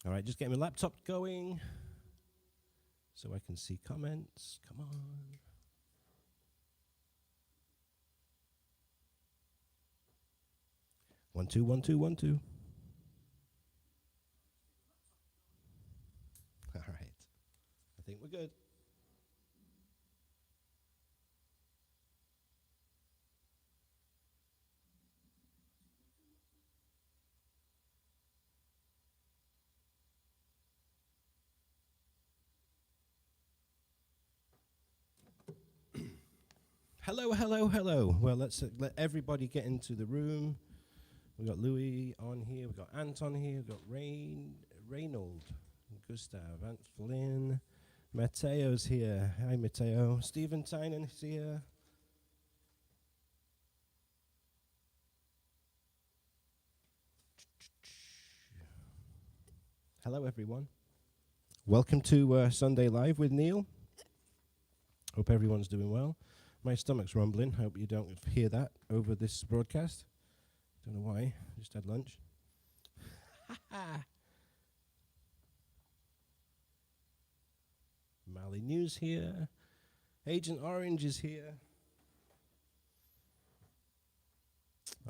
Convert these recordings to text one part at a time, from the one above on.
All right, just getting my laptop going so I can see comments. Come on. 1 2 1 2 1 2. All right. I think we're good. Hello, hello, hello. Well, let's let everybody get into the room. We've got Louis on here. We've got Anton here. We've got Reynold, Gustav, Ant Flynn. Mateo's here. Hi, Mateo. Stephen Tynan's here. Hello, everyone. Welcome to Sunday Live with Neil. Hope everyone's doing well. My stomach's rumbling. Hope you don't hear that over this broadcast. Don't know why. Just had lunch. Mali News here. Agent Orange is here.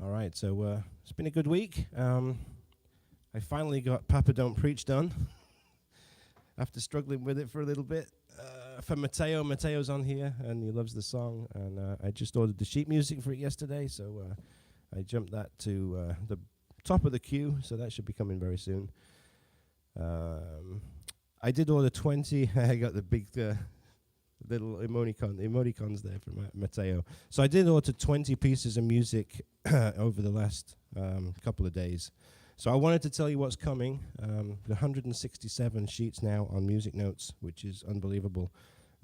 All right, so it's been a good week. I finally got Papa Don't Preach done after struggling with it for a little bit. For Mateo, Mateo's on here, and he loves the song, and I just ordered the sheet music for it yesterday, so I jumped that to the top of the queue, so that should be coming very soon. I did order 20. I got the big little emoticons there for Mateo. So I did order 20 pieces of music over the last couple of days. So I wanted to tell you what's coming. 167 sheets now on music notes, which is unbelievable.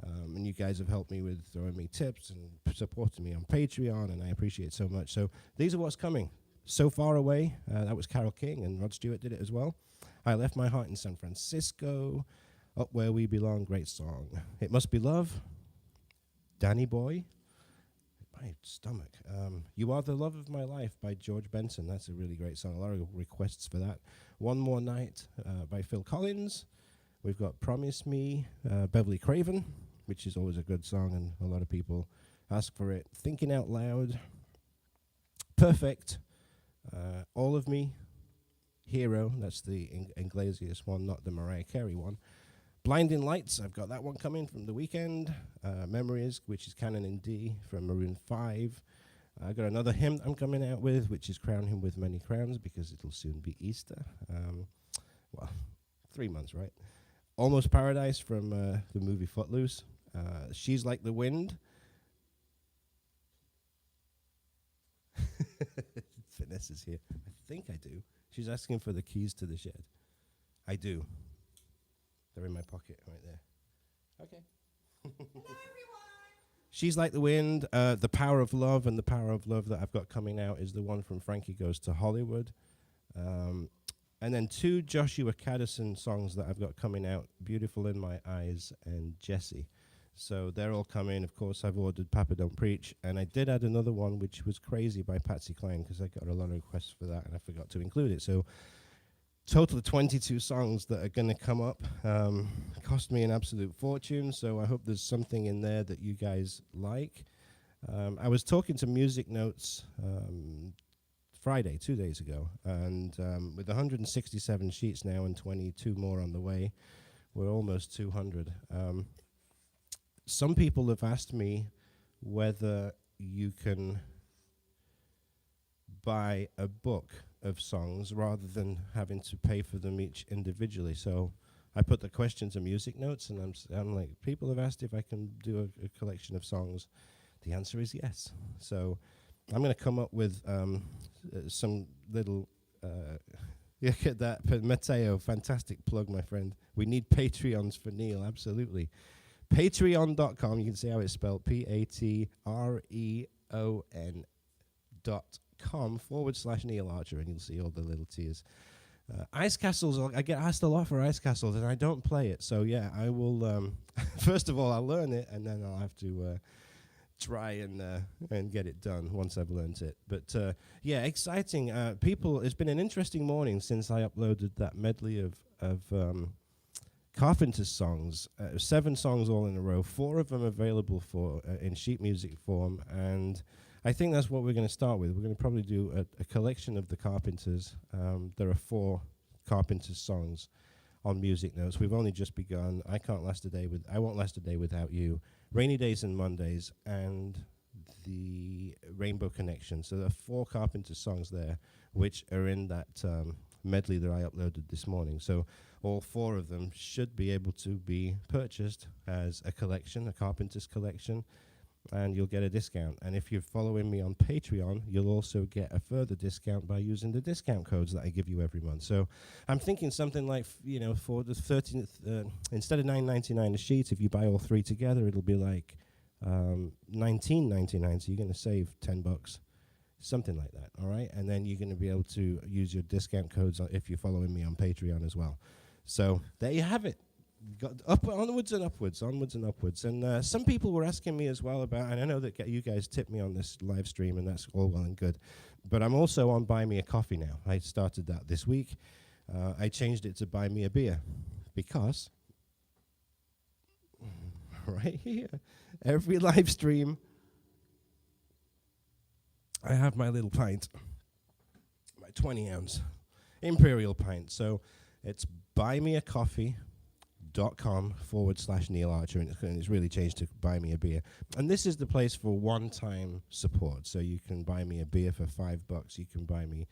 And you guys have helped me with throwing me tips and supporting me on Patreon, and I appreciate it so much. So these are what's coming. So Far Away, that was Carole King, and Rod Stewart did it as well. I Left My Heart in San Francisco, Up Where We Belong, great song. It Must Be Love, Danny Boy, my stomach. You Are the Love of My Life by George Benson. That's a really great song. A lot of requests for that. One More Night by Phil Collins. We've got Promise Me, Beverly Craven, which is always a good song, and a lot of people ask for it. Thinking Out Loud, Perfect, All of Me, Hero. That's the Iglesias one, not the Mariah Carey one. Blinding Lights, I've got that one coming from The Weeknd. Memories, which is Canon in D from Maroon 5. I got another hymn I'm coming out with, which is Crown Him with Many Crowns, because it'll soon be Easter. 3 months, right? Almost Paradise from the movie Footloose. She's Like the Wind. Vanessa's here. I think I do. She's asking for the keys to the shed. I do. They're in my pocket right there. Okay. Hello, everyone. She's Like the Wind, The Power of Love, and The Power of Love that I've got coming out is the one from Frankie Goes to Hollywood. And then 2 Joshua Caddison songs that I've got coming out, Beautiful in My Eyes and Jessie. So they're all coming. Of course, I've ordered Papa Don't Preach, and I did add another one, which was Crazy by Patsy Cline, because I got a lot of requests for that, and I forgot to include it. So total of 22 songs that are going to come up. Cost me an absolute fortune, so I hope there's something in there that you guys like. I was talking to Music Notes Friday, 2 days ago, and with 167 sheets now and 22 more on the way, we're almost 200. Some people have asked me whether you can buy a book of songs rather than having to pay for them each individually. So I put the question to Music Notes, and I'm like, people have asked if I can do a collection of songs. The answer is yes. So I'm going to come up with some little, look at that, Mateo, fantastic plug, my friend. We need Patreons for Neil, absolutely. Patreon.com, you can see how it's spelled, patreon.com/Neil Archer, and you'll see all the little tiers. Ice Castles, I get asked a lot for Ice Castles, and I don't play it. So, yeah, I will, first of all, I'll learn it, and then I'll have to try and get it done once I've learned it. But yeah, exciting. People, it's been an interesting morning since I uploaded that medley of Carpenter's songs. 7 songs all in a row. 4 of them available for in sheet music form, and I think that's what we're going to start with. We're going to probably do a collection of the Carpenters. There are 4 Carpenters songs on music notes. We've only just begun. I won't last a day without you. Rainy Days and Mondays, and the Rainbow Connection. So there are 4 Carpenter songs there, which are in that medley that I uploaded this morning. So all 4 of them should be able to be purchased as a collection, a Carpenter's collection, and you'll get a discount. And if you're following me on Patreon, you'll also get a further discount by using the discount codes that I give you every month. So I'm thinking something like, for the 13th, instead of $9.99 a sheet, if you buy all 3 together, it'll be like $19.99. So you're going to save $10, something like that. All right, and then you're going to be able to use your discount codes if you're following me on Patreon as well. So there you have it. Got onwards and upwards. And some people were asking me as well about, and I know that you guys tipped me on this live stream, and that's all well and good, but I'm also on Buy Me a Coffee now. I started that this week. I changed it to Buy Me a Beer because right here, every live stream, I have my little pint, my 20-ounce Imperial pint. So it's buymeacoffee.com/Neil Archer, and it's really changed to Buy Me a Beer. And this is the place for one-time support. So you can buy me a beer for $5. You can buy me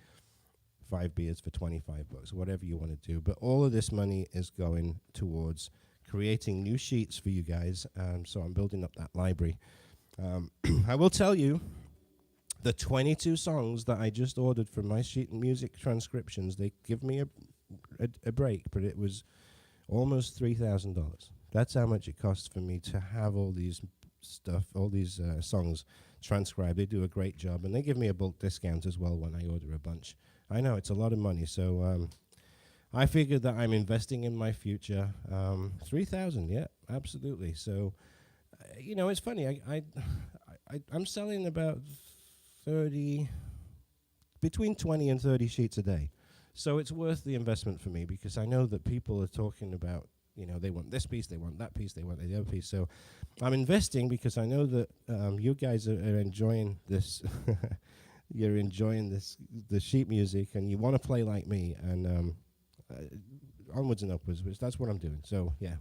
5 beers for $25, whatever you want to do. But all of this money is going towards creating new sheets for you guys. So I'm building up that library. I will tell you, the 22 songs that I just ordered from my sheet music transcriptions, they give me a break, but it was almost $3,000. That's how much it costs for me to have all these songs transcribed. They do a great job, and they give me a bulk discount as well when I order a bunch. I know it's a lot of money, so I figured that I'm investing in my future. $3,000, yeah, absolutely. So, it's funny. I'm selling about between 20 and 30 sheets a day. So it's worth the investment for me, because I know that people are talking about, they want this piece, they want that piece, they want the other piece. So I'm investing because I know that you guys are enjoying this. You're enjoying the sheet music, and you want to play like me, and onwards and upwards, which that's what I'm doing. So, yeah,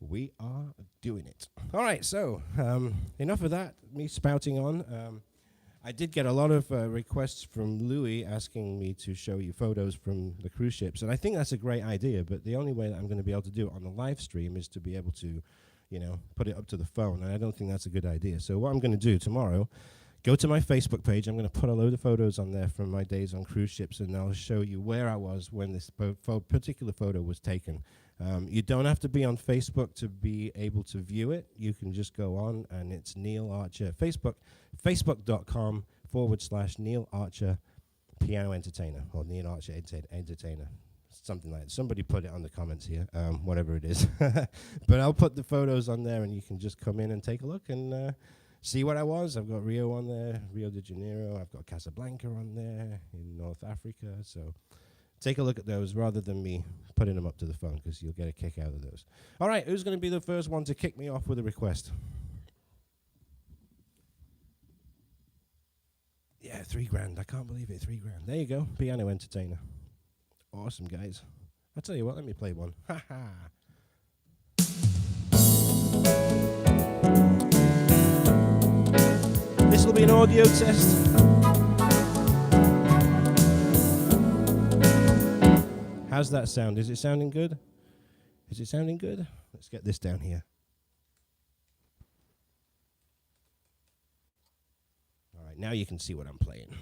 we are doing it. All right, so enough of that, me spouting on. I did get a lot of requests from Louis asking me to show you photos from the cruise ships, and I think that's a great idea, but the only way that I'm going to be able to do it on the live stream is to be able to, put it up to the phone, and I don't think that's a good idea. So what I'm going to do tomorrow, go to my Facebook page. I'm going to put a load of photos on there from my days on cruise ships, and I'll show you where I was when this particular photo was taken. You don't have to be on Facebook to be able to view it. You can just go on, and it's Neil Archer. Facebook.com/Neil Archer Piano Entertainer, or Neil Archer Entertainer. Something like that. Somebody put it on the comments here, whatever it is. But I'll put the photos on there, and you can just come in and take a look and see what I was. I've got Rio on there, Rio de Janeiro. I've got Casablanca on there in North Africa. So take a look at those rather than me putting them up to the phone, because you'll get a kick out of those. All right, who's going to be the first one to kick me off with a request? Yeah, $3,000. I can't believe it, $3,000. There you go, Piano Entertainer. Awesome, guys. I'll tell you what, let me play one. Ha ha. This will be an audio test. How's that sound? Is it sounding good? Is it sounding good? Let's get this down here. All right, now you can see what I'm playing.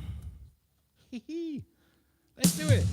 Let's do it.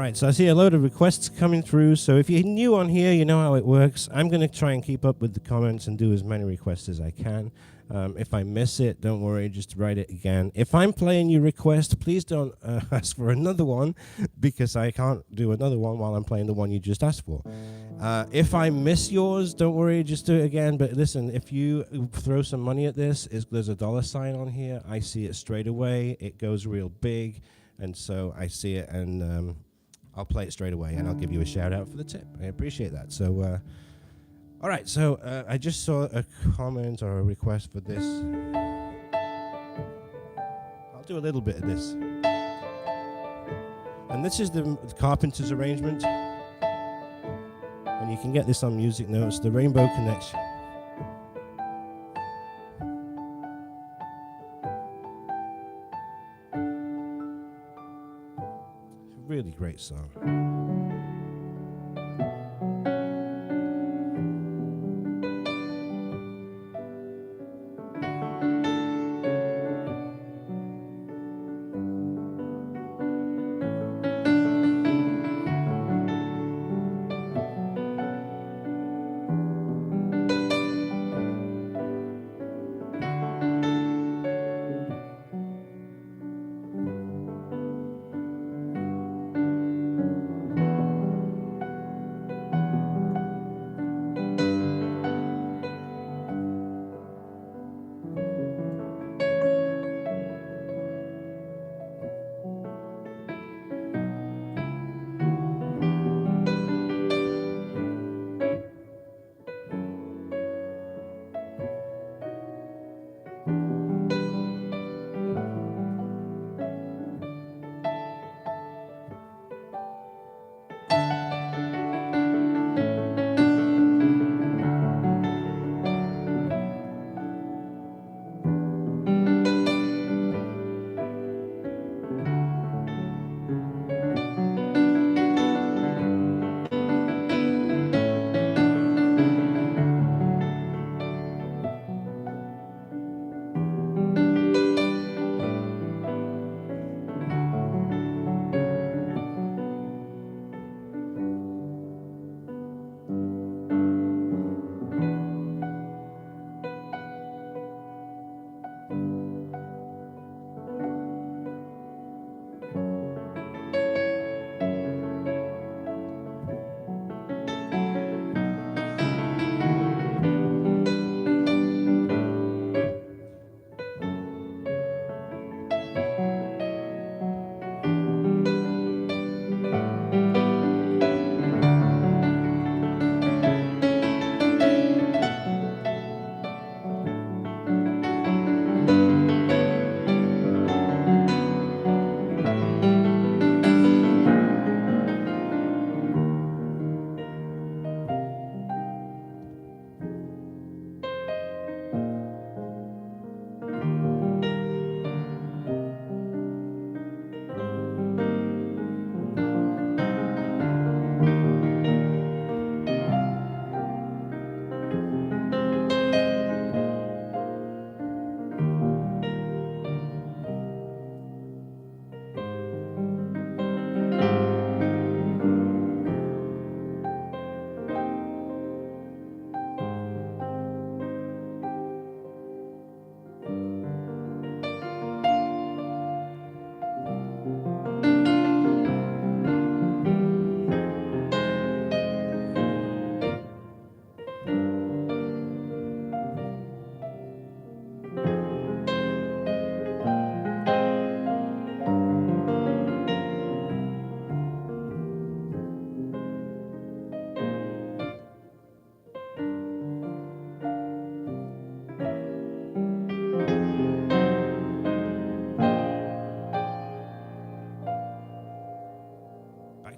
right, so I see a load of requests coming through. So if you're new on here, you know how it works. I'm going to try and keep up with the comments and do as many requests as I can. If I miss it, don't worry, just write it again. If I'm playing your request, please don't ask for another one, because I can't do another one while I'm playing the one you just asked for. If I miss yours, don't worry, just do it again. But listen, if you throw some money at this, there's a $sign on here. I see it straight away. It goes real big, and so I see it, and I'll play it straight away, and I'll give you a shout out for the tip. I appreciate that. So, all right. So I just saw a comment or a request for this. I'll do a little bit of this, and this is the Carpenter's arrangement, and you can get this on Music Notes. The Rainbow Connection. Really great song.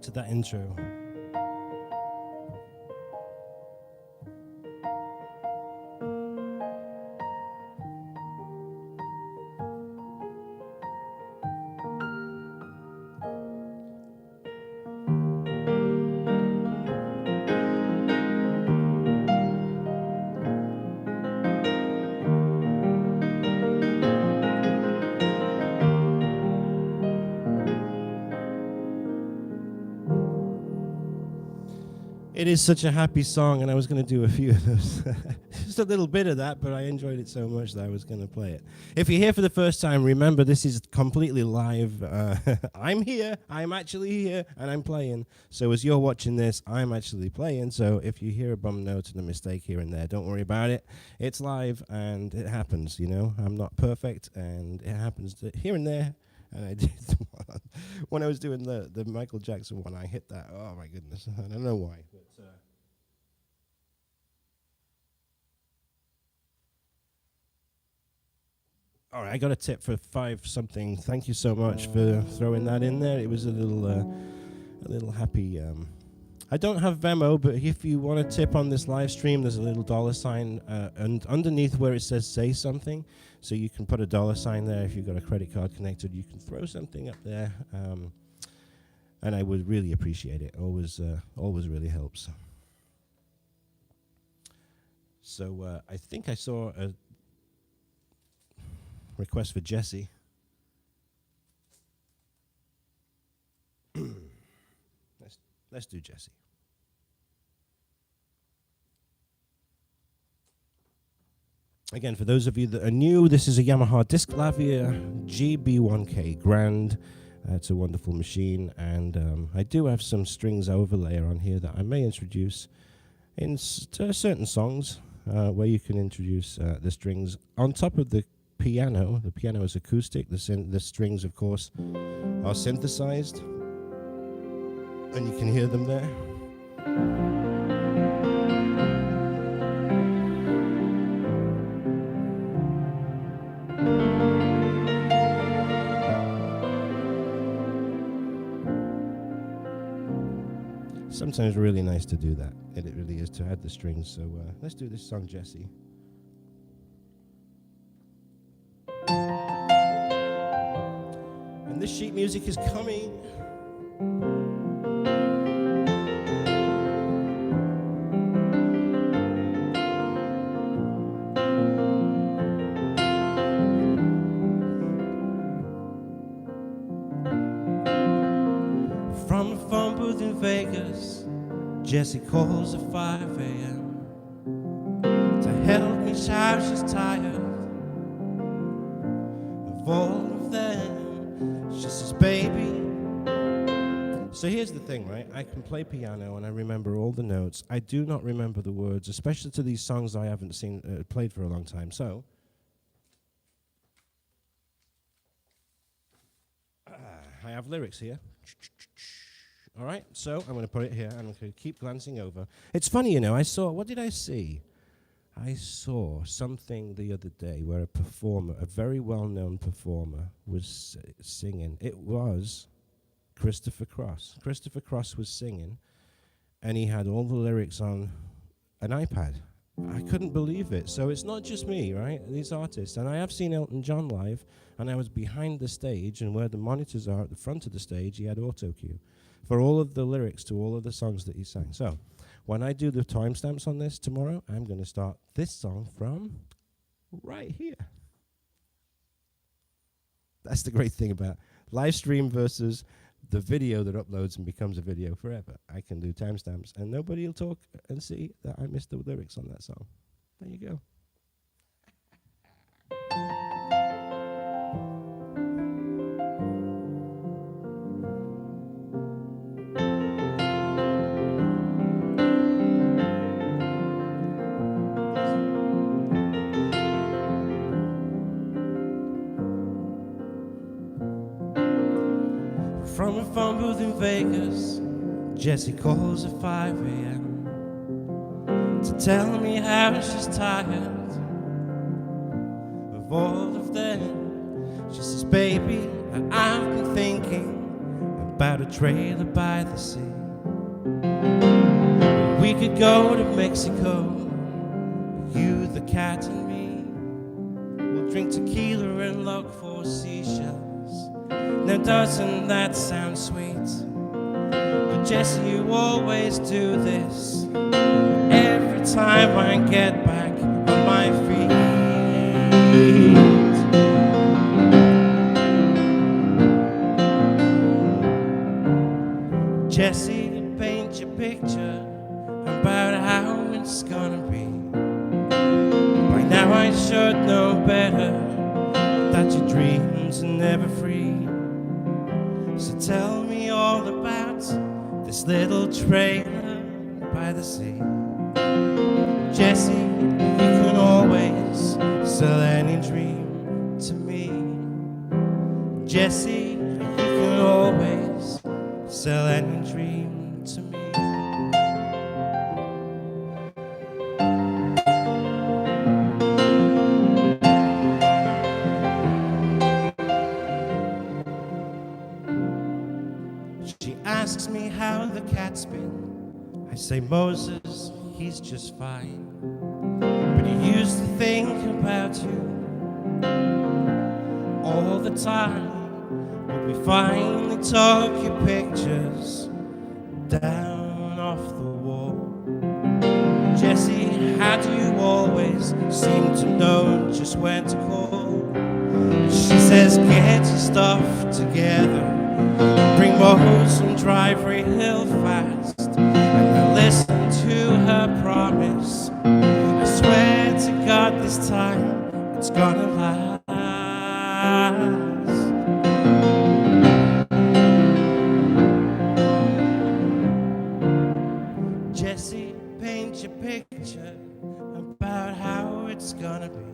To that intro. It is such a happy song, and I was going to do a few of those. Just a little bit of that, but I enjoyed it so much that I was going to play it. If you're here for the first time, remember this is completely live. I'm here, I'm actually here, and I'm playing. So as you're watching this, I'm actually playing. So if you hear a bum note and a mistake here and there, don't worry about it. It's live, and it happens, you know. I'm not perfect, and it happens here and there. And I did when I was doing the Michael Jackson one, I hit that. Oh my goodness, I don't know why. But, all right, I got a tip for 5 something. Thank you so much for throwing that in there. It was a little happy. I don't have Venmo, but if you want a tip on this live stream, there's a little $sign, and underneath where it says "say something," so you can put a $sign there. If you've got a credit card connected, you can throw something up there, and I would really appreciate it. Always really helps. So I think I saw a request for Jesse. Let's do Jesse. Again, for those of you that are new, this is a Yamaha Disclavier GB1K Grand. It's a wonderful machine, and I do have some strings overlay on here that I may introduce in certain songs where you can introduce the strings on top of the piano. The piano is acoustic. The strings, of course, are synthesized. And you can hear them there. Sometimes really nice to do that. It really is, to add the strings. So let's do this song, Jesse. And this sheet music is coming. Vegas, Jessie calls at 5 a.m. to help me shout she's tired of all of them. She says, baby. So here's the thing, right? I can play piano and I remember all the notes. I do not remember the words, especially to these songs I haven't seen played for a long time. So I have lyrics here. All right, so I'm going to put it here, and I'm going to keep glancing over. It's funny, you know, what did I see? I saw something the other day where a performer, a very well-known performer, was singing. It was Christopher Cross. Christopher Cross was singing, and he had all the lyrics on an iPad. I couldn't believe it. So it's not just me, right? These artists. And I have seen Elton John live, and I was behind the stage, and where the monitors are at the front of the stage, he had auto cue for all of the lyrics to all of the songs that he sang. So when I do the timestamps on this tomorrow, I'm going to start this song from right here. That's the great thing about live stream versus the video that uploads and becomes a video forever. I can do timestamps, and nobody will talk and see that I missed the lyrics on that song. There you go. From a phone booth in Vegas, Jessie calls at 5 a.m. to tell me how she's tired of all of them. She says, baby, I've been thinking about a trailer by the sea. We could go to Mexico, you, the cat, and me. We'll drink tequila and look for seashells. Now doesn't that sound sweet? But Jessie, you always do this every time I get back on my feet. Jessie, paint your picture should know better, that your dreams are never free. So tell me all about this little trailer by the sea. Jesse, you can always sell any dream to me. Jesse, you can always sell any dream to me. She asks me how the cat's been. I say, Moses, he's just fine. But he used to think about you all the time. But we finally took your pictures down off the wall. Jesse, how do you always seem to know just when to call? She says, get your stuff together, bring Mose and drive Hill fast. And I listen to her promise. I swear to God this time it's gonna last. Jesse, paint your picture about how it's gonna be.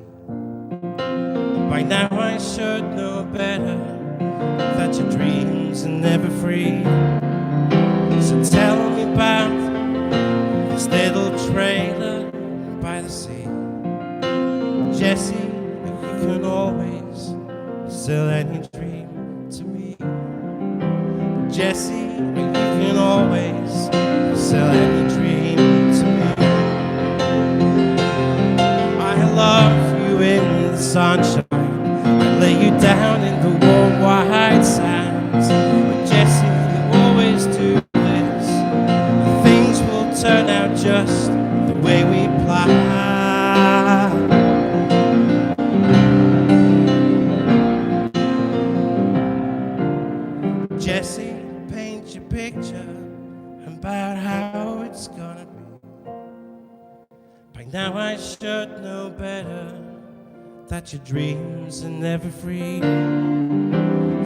By now I should know better, that your dreams are never free. So tell me about this little trailer by the sea. Jesse, you can always sell any dream to me. Jesse, you can always sell any dream to me. I love you in the sunshine, I lay you down in the warm white sands. But Jesse, you always do this, and things will turn out just the way we planned. Jesse, paint your picture about how it's gonna be. By now I should know better, that your dreams are never free.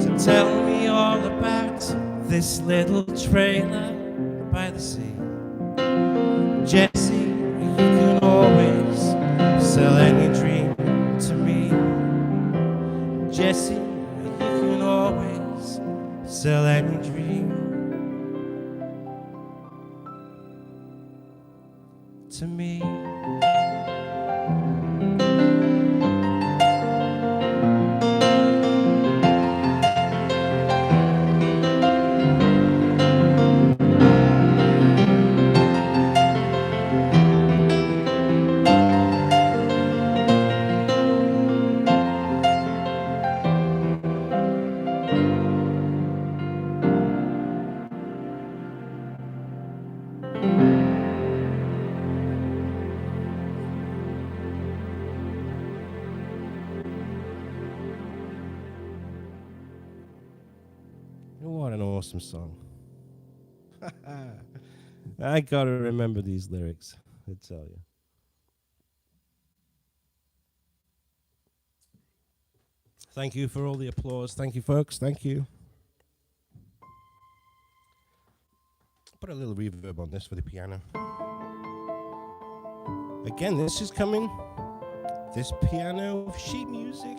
So tell me all about this little trailer by the sea. Jesse, you can always sell any dream to me. Jesse, you can always sell any dream to me. What an awesome song. I gotta remember these lyrics, I tell you. Thank you for all the applause. Thank you, folks. Thank you. Put a little reverb on this for the piano. Again, this is coming. This piano sheet music.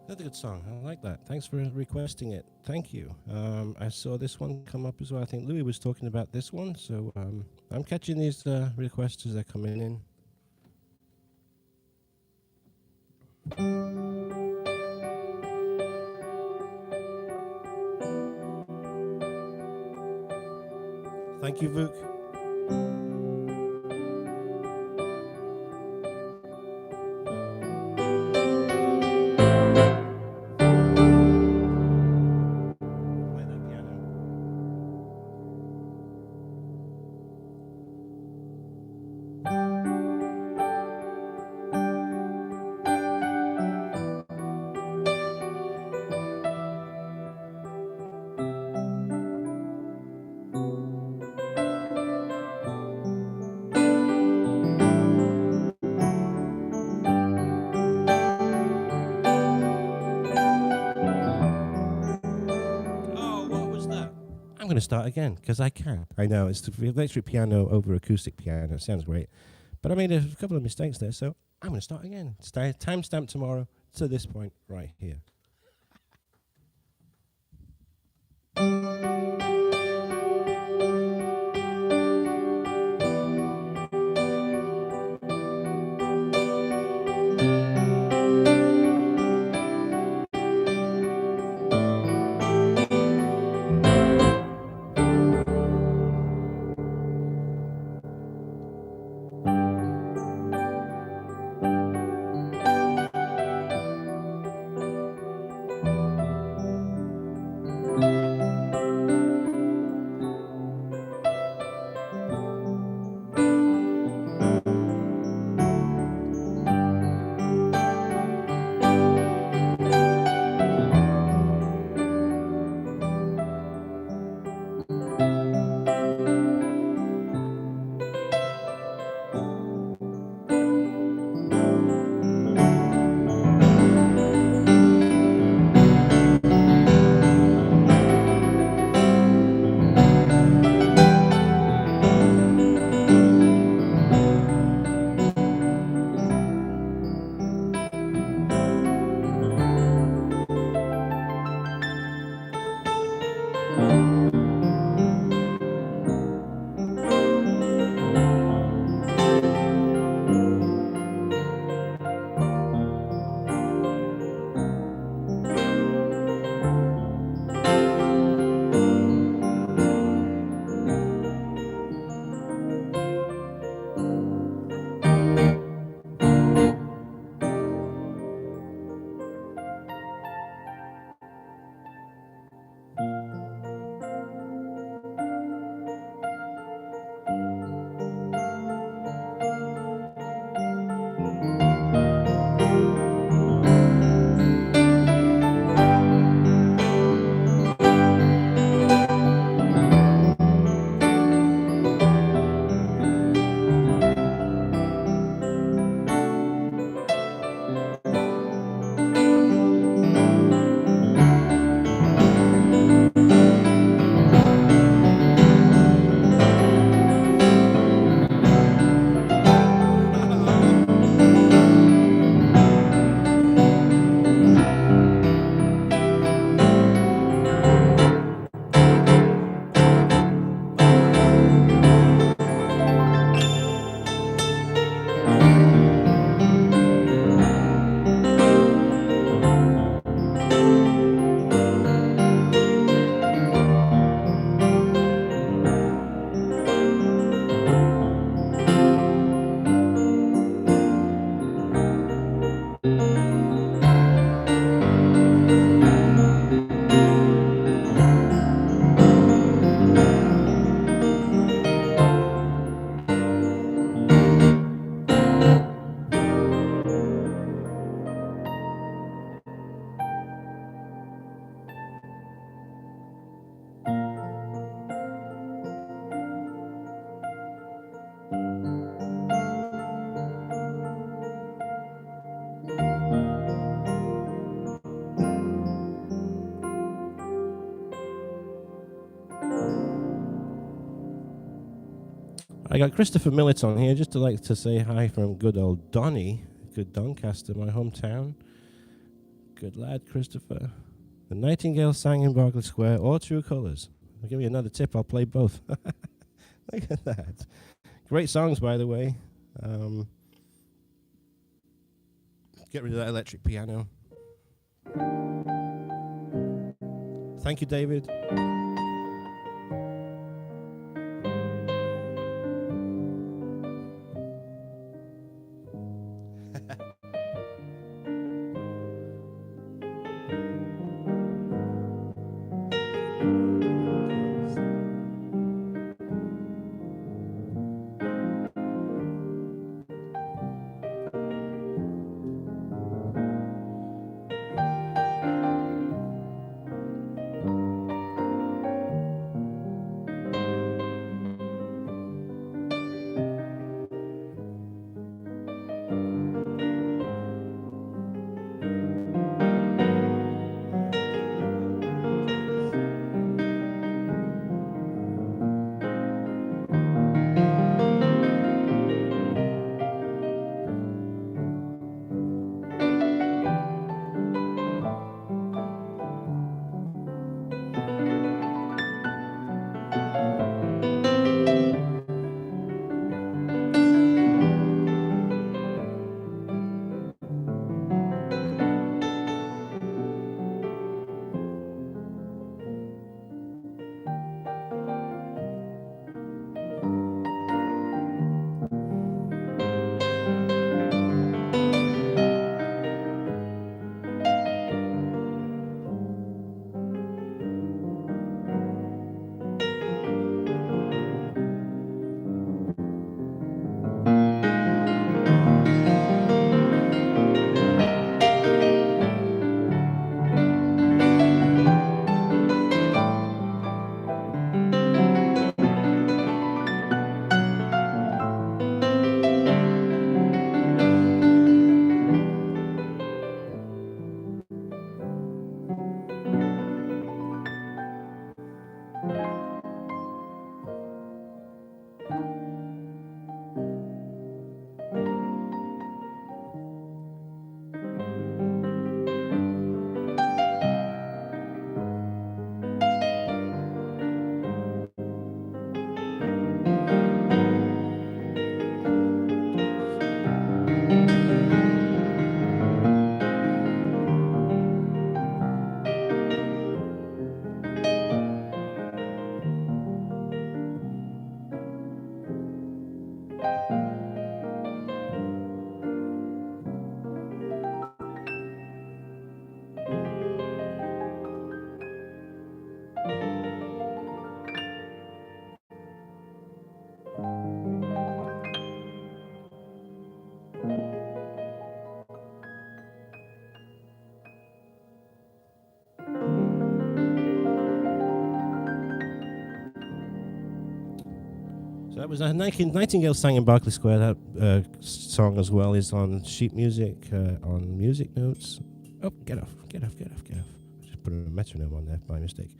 That's a good song. I like that. Thanks for requesting it. Thank you. I saw this one come up as well. I think Louis was talking about this one, so I'm catching these requests as they're coming in. Thank you, Vuk. Play that piano. Oh, what was that? I'm going to start again because I can. I know it's the electric piano over acoustic piano. It sounds great, but I made a couple of mistakes there, so I'm going to start again. Timestamp tomorrow to this point right here. I got Christopher Millett on here just to say hi from good old Donny, good Doncaster, my hometown. Good lad, Christopher. The Nightingale sang in Berkeley Square, or True Colours. I'll give you another tip. I'll play both. Look at that. Great songs, by the way. Get rid of that electric piano. Thank you, David. So that was Nightingale sang in Berkeley Square. That song as well is on sheet music, on music notes. Oh, get off. Just put a metronome on there by mistake.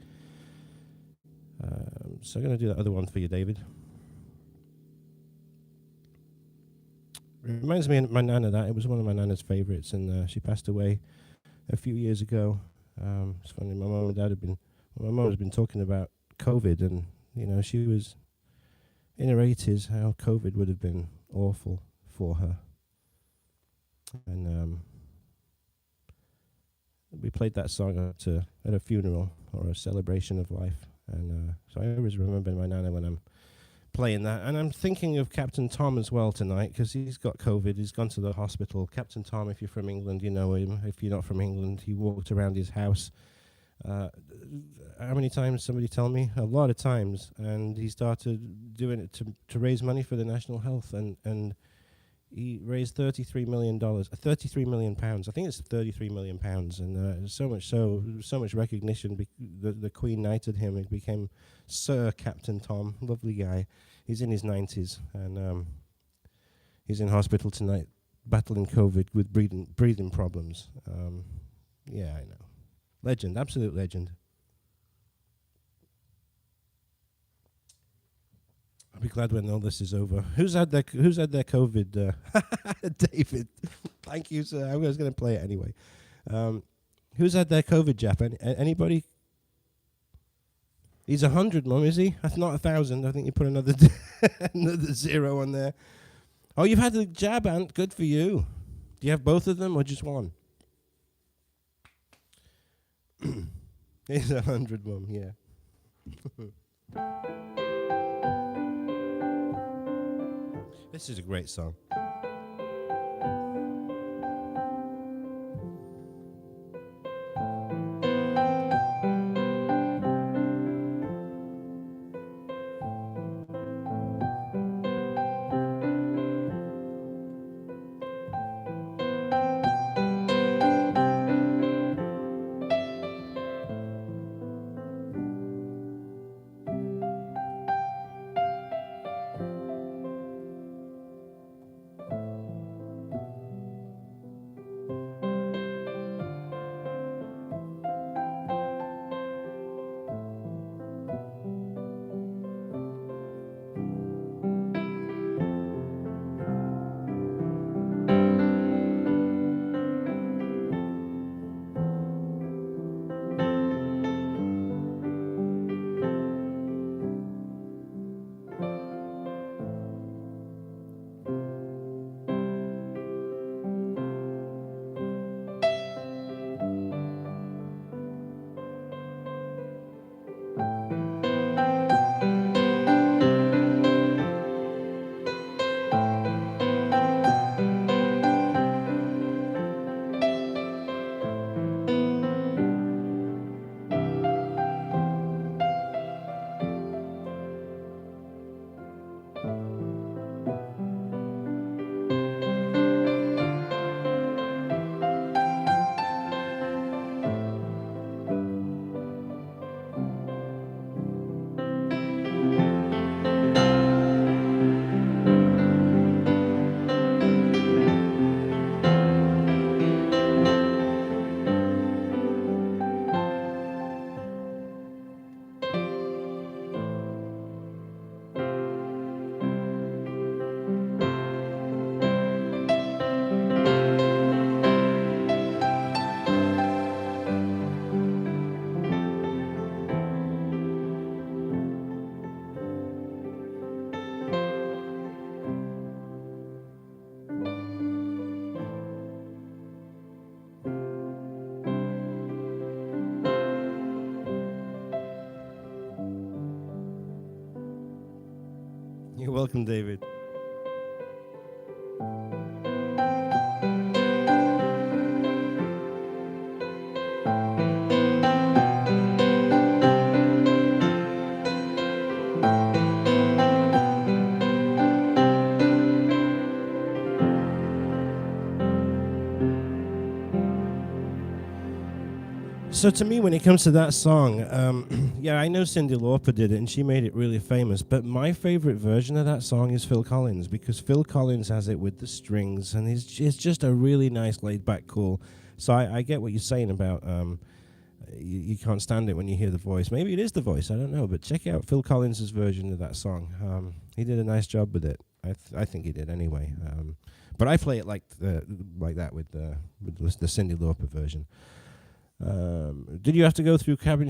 So I'm going to do that other one for you, David. It reminds me of my nana. That it was one of my nana's favorites, and she passed away a few years ago. It's funny. My mum and dad my mum has been talking about COVID, and she was in her 80s. How COVID would have been awful for her, and we played that song at a funeral or a celebration of life, and so I always remember my nana when I'm playing that. And I'm thinking of Captain Tom as well tonight, because he's got COVID. He's gone to the hospital. Captain Tom, if you're from England, you know him. If you're not from England, he walked around his house. How many times? Somebody tell me. A lot of times. And he started doing it to raise money for the national health, and he raised $33 million, 33 million pounds. I think it's 33 million pounds, and so much recognition. The Queen knighted him. He became Sir Captain Tom. Lovely guy. He's in his 90s, and he's in hospital tonight, battling COVID with breathing problems. Yeah, I know. Legend, absolute legend. I'll be glad when all this is over. Who's had their COVID? David. Thank you, sir. I was going to play it anyway. Who's had their COVID jab? Anybody? He's 100, Mum, is he? That's not 1,000. I think you put another another zero on there. Oh, you've had the jab, Ant. Good for you. Do you have both of them or just one? He's 100, Mum, yeah. This is a great song. You're welcome, David. So to me, when it comes to that song, yeah, I know Cyndi Lauper did it, and she made it really famous. But my favorite version of that song is Phil Collins, because Phil Collins has it with the strings, and it's just a really nice, laid-back, cool. So I get what you're saying about you can't stand it when you hear the voice. Maybe it is the voice, I don't know. But check out Phil Collins' version of that song. He did a nice job with it. I think he did anyway. But I play it like that with the Cyndi Lauper version. Did you have to go through cabin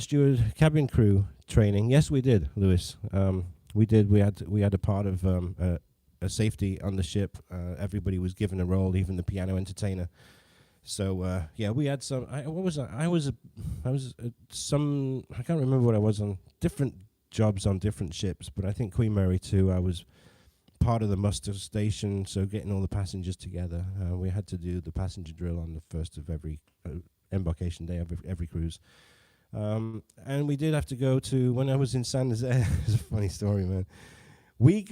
crew training? Yes, we did, Lewis. We did. We had a part of a safety on the ship. Everybody was given a role, even the piano entertainer. So yeah, we had some. What was I? I was some. I can't remember what I was on. Different jobs on different ships, but I think Queen Mary too. I was part of the muster station, so getting all the passengers together. We had to do the passenger drill on the first of every embarkation day of every cruise. And we did have to go to, when I was in San Jose, it's a funny story, man. We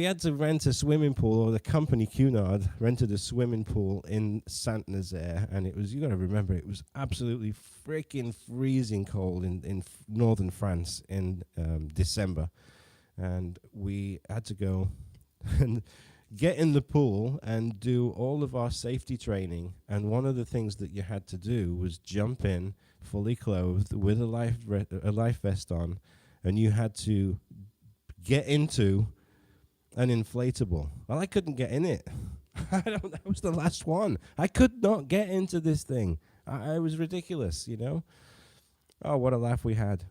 had to rent a swimming pool, or the company Cunard rented a swimming pool in Saint Nazaire, and it was, you got to remember, it was absolutely freaking freezing cold in northern France in December, and we had to go and get in the pool and do all of our safety training. And one of the things that you had to do was jump in fully clothed with a life vest on, and you had to get into an inflatable. Well, I couldn't get in it. That was the last one. I could not get into this thing. It was ridiculous, Oh, what a laugh we had.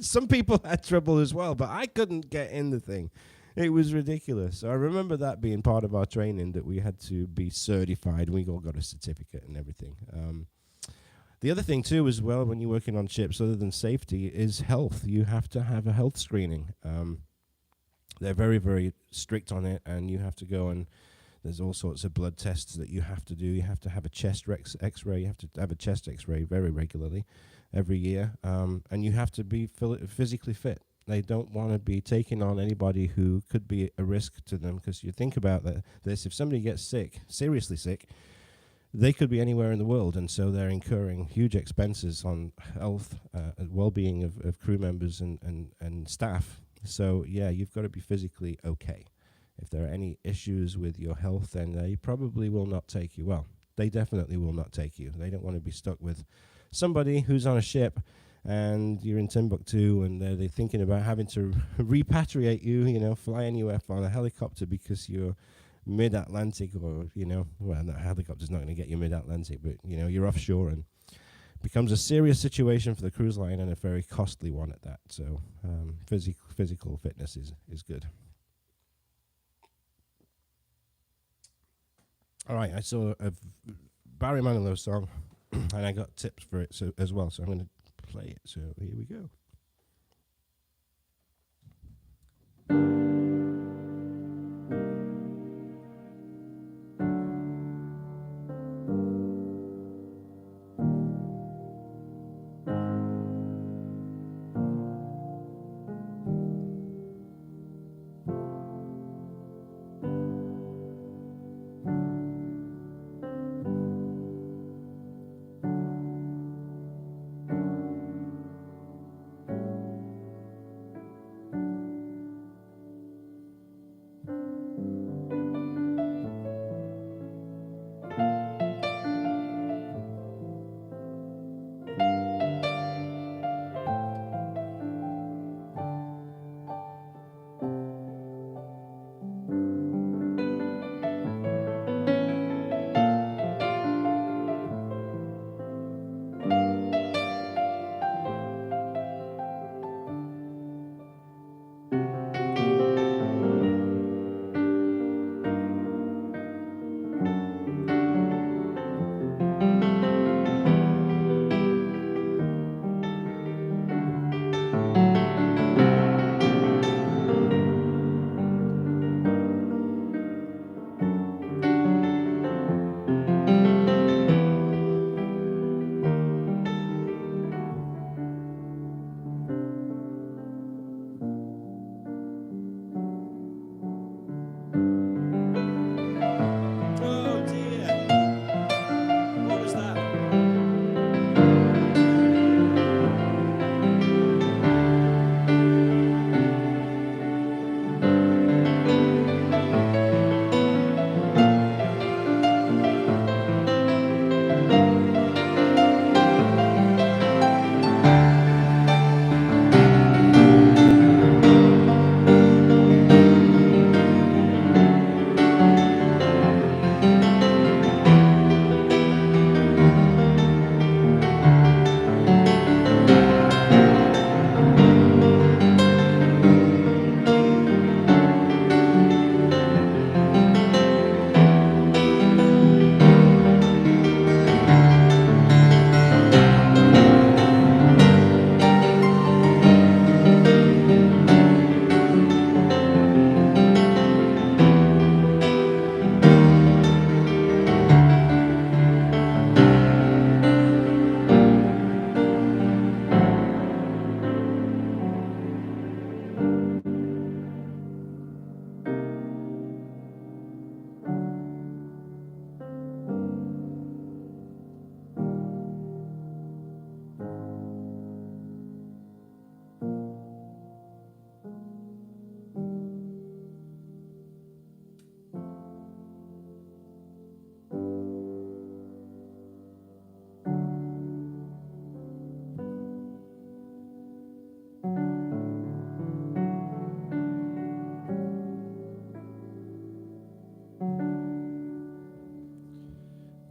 Some people had trouble as well, but I couldn't get in the thing. It was ridiculous. So I remember that being part of our training, that we had to be certified. We all got a certificate and everything. The other thing, too, as well, when you're working on ships, other than safety, is health. You have to have a health screening. They're very, very strict on it, and you have to go and there's all sorts of blood tests that you have to do. You have to have a chest x-ray. You have to have a chest x-ray very regularly, every year. And you have to be physically fit. They don't want to be taking on anybody who could be a risk to them, because you think about this, if somebody gets sick, seriously sick, they could be anywhere in the world, and so they're incurring huge expenses on health, well-being of crew members and staff. So, yeah, you've got to be physically okay. If there are any issues with your health, then they probably will not take you. Well, they definitely will not take you. They don't want to be stuck with somebody who's on a ship and you're in Timbuktu and they're thinking about having to repatriate you, flying you up on a helicopter because you're mid-Atlantic, or, well, that helicopter's not going to get you mid-Atlantic, but, you're offshore, and becomes a serious situation for the cruise line, and a very costly one at that. So physical fitness is good. All right, I saw a Barry Manilow song, and I got tips for it as well, so I'm going to play it. So here we go.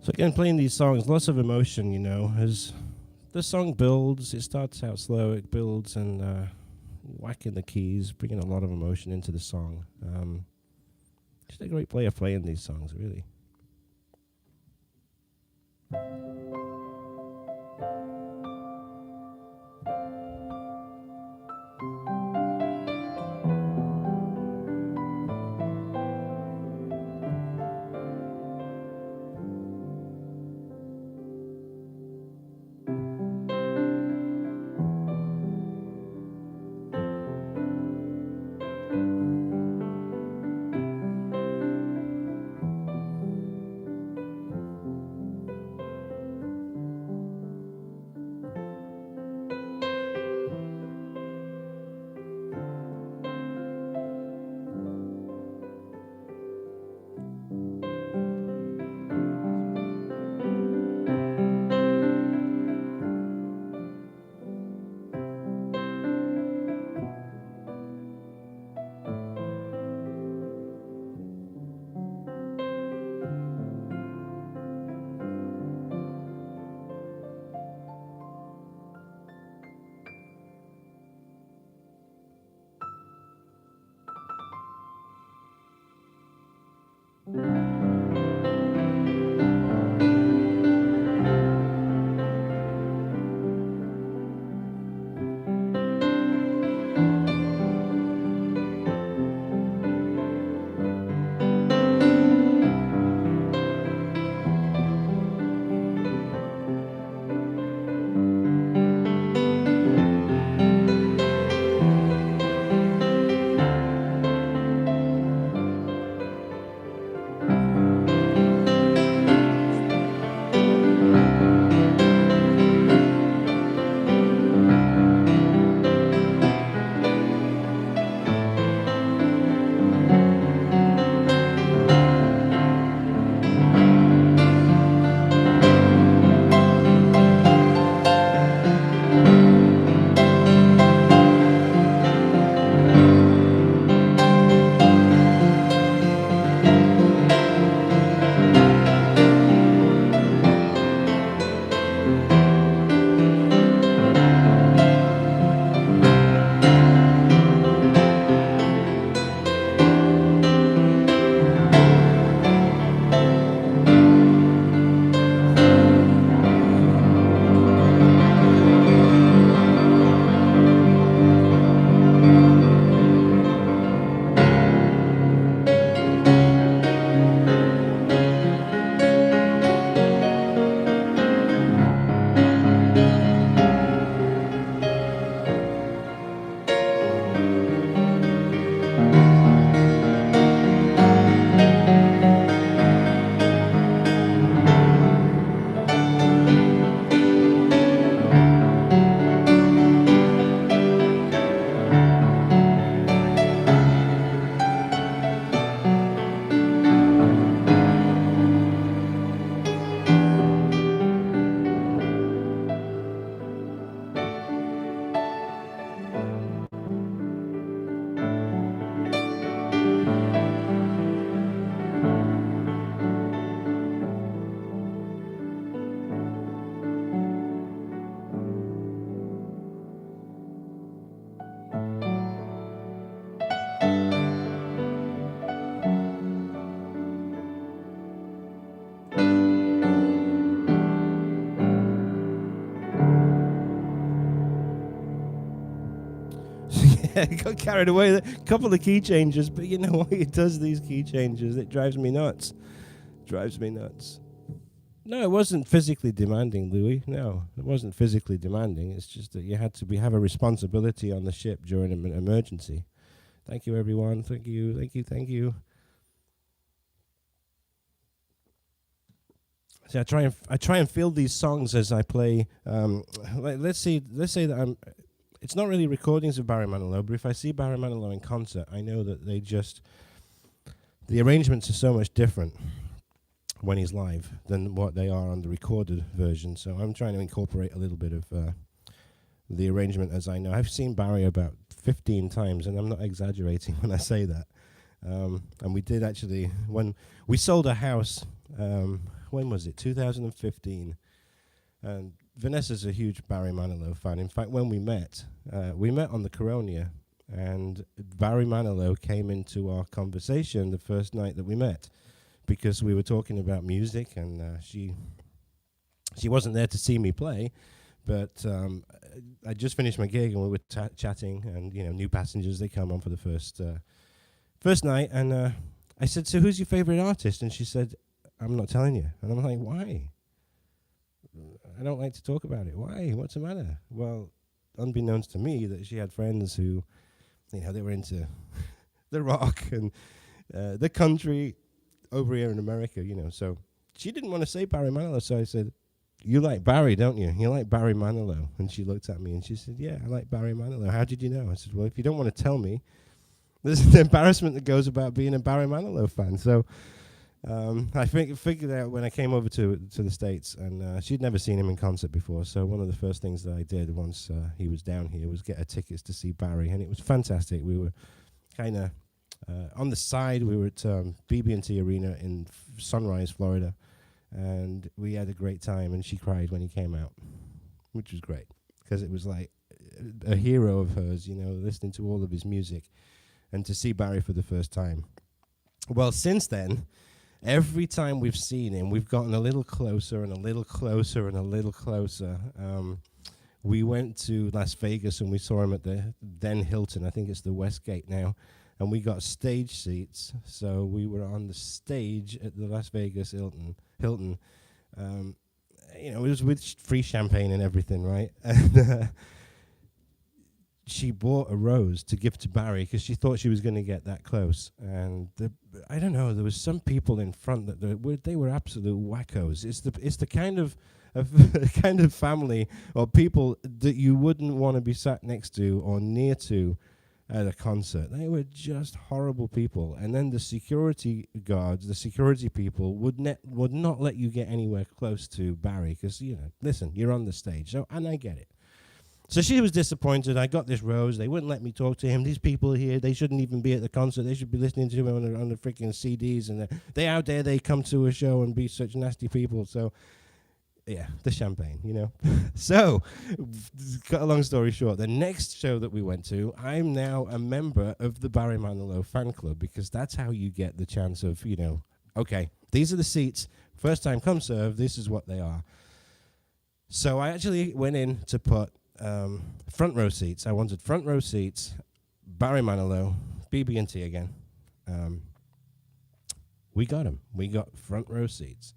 So again, playing these songs, lots of emotion, you know, as the song builds. It starts out slow, it builds, and whacking the keys, bringing a lot of emotion into the song. Just a great player playing these songs, really. Got carried away. A couple of key changes, but you know what? It does these key changes. It drives me nuts. Drives me nuts. No, it wasn't physically demanding, Louis. No, it wasn't physically demanding. It's just that you had to have a responsibility on the ship during an emergency. Thank you, everyone. Thank you, thank you, thank you. So I try and feel these songs as I play. Let's say that it's not really recordings of Barry Manilow, but if I see Barry Manilow in concert, I know that the arrangements are so much different when he's live than what they are on the recorded version. So I'm trying to incorporate a little bit of the arrangement as I know. I've seen Barry about 15 times, and I'm not exaggerating when I say that. And we did actually, when we sold a house when was it? 2015. And Vanessa's a huge Barry Manilow fan. In fact, when we met on the Coronia, and Barry Manilow came into our conversation the first night that we met, because we were talking about music, and she wasn't there to see me play, but I just finished my gig and we were chatting, and new passengers, they come on for the first night, and I said, so who's your favorite artist? And she said, I'm not telling you. And I'm like, why? I don't like to talk about it. Why? What's the matter? Well, unbeknownst to me, that she had friends who, they were into the rock and the country over here in America, So she didn't want to say Barry Manilow, so I said, you like Barry, don't you? You like Barry Manilow. And she looked at me and she said, yeah, I like Barry Manilow. How did you know? I said, well, if you don't want to tell me, there's the embarrassment that goes about being a Barry Manilow fan. So I figured out when I came over to the States, and she'd never seen him in concert before. So one of the first things that I did once he was down here was get her tickets to see Barry, and it was fantastic. We were kind of on the side. We were at BB&T Arena in Sunrise, Florida, and we had a great time. And she cried when he came out, which was great because it was like a hero of hers, listening to all of his music. And to see Barry for the first time. Well, since then, every time we've seen him, we've gotten a little closer and a little closer and a little closer. We went to Las Vegas and we saw him at the then Hilton. I think it's the Westgate now. And we got stage seats. So we were on the stage at the Las Vegas Hilton. It was with free champagne and everything, right? And she bought a rose to give to Barry because she thought she was going to get that close. And I don't know, there was some people in front that they were absolute wackos. It's the kind of kind of family or people that you wouldn't want to be sat next to or near to at a concert. They were just horrible people. And then the security guards, the security people would not let you get anywhere close to Barry because, listen, you're on the stage. So, and I get it. So she was disappointed. I got this rose. They wouldn't let me talk to him. These people here, they shouldn't even be at the concert. They should be listening to him on the freaking CDs. And they out there, they come to a show and be such nasty people. So, yeah, the champagne, So, cut a long story short, the next show that we went to, I'm now a member of the Barry Manilow fan club because that's how you get the chance of, okay, these are the seats. First time come serve. This is what they are. So I actually went in to put front row seats. I wanted front row seats, Barry Manilow, BB&T again. We got them. We got front row seats.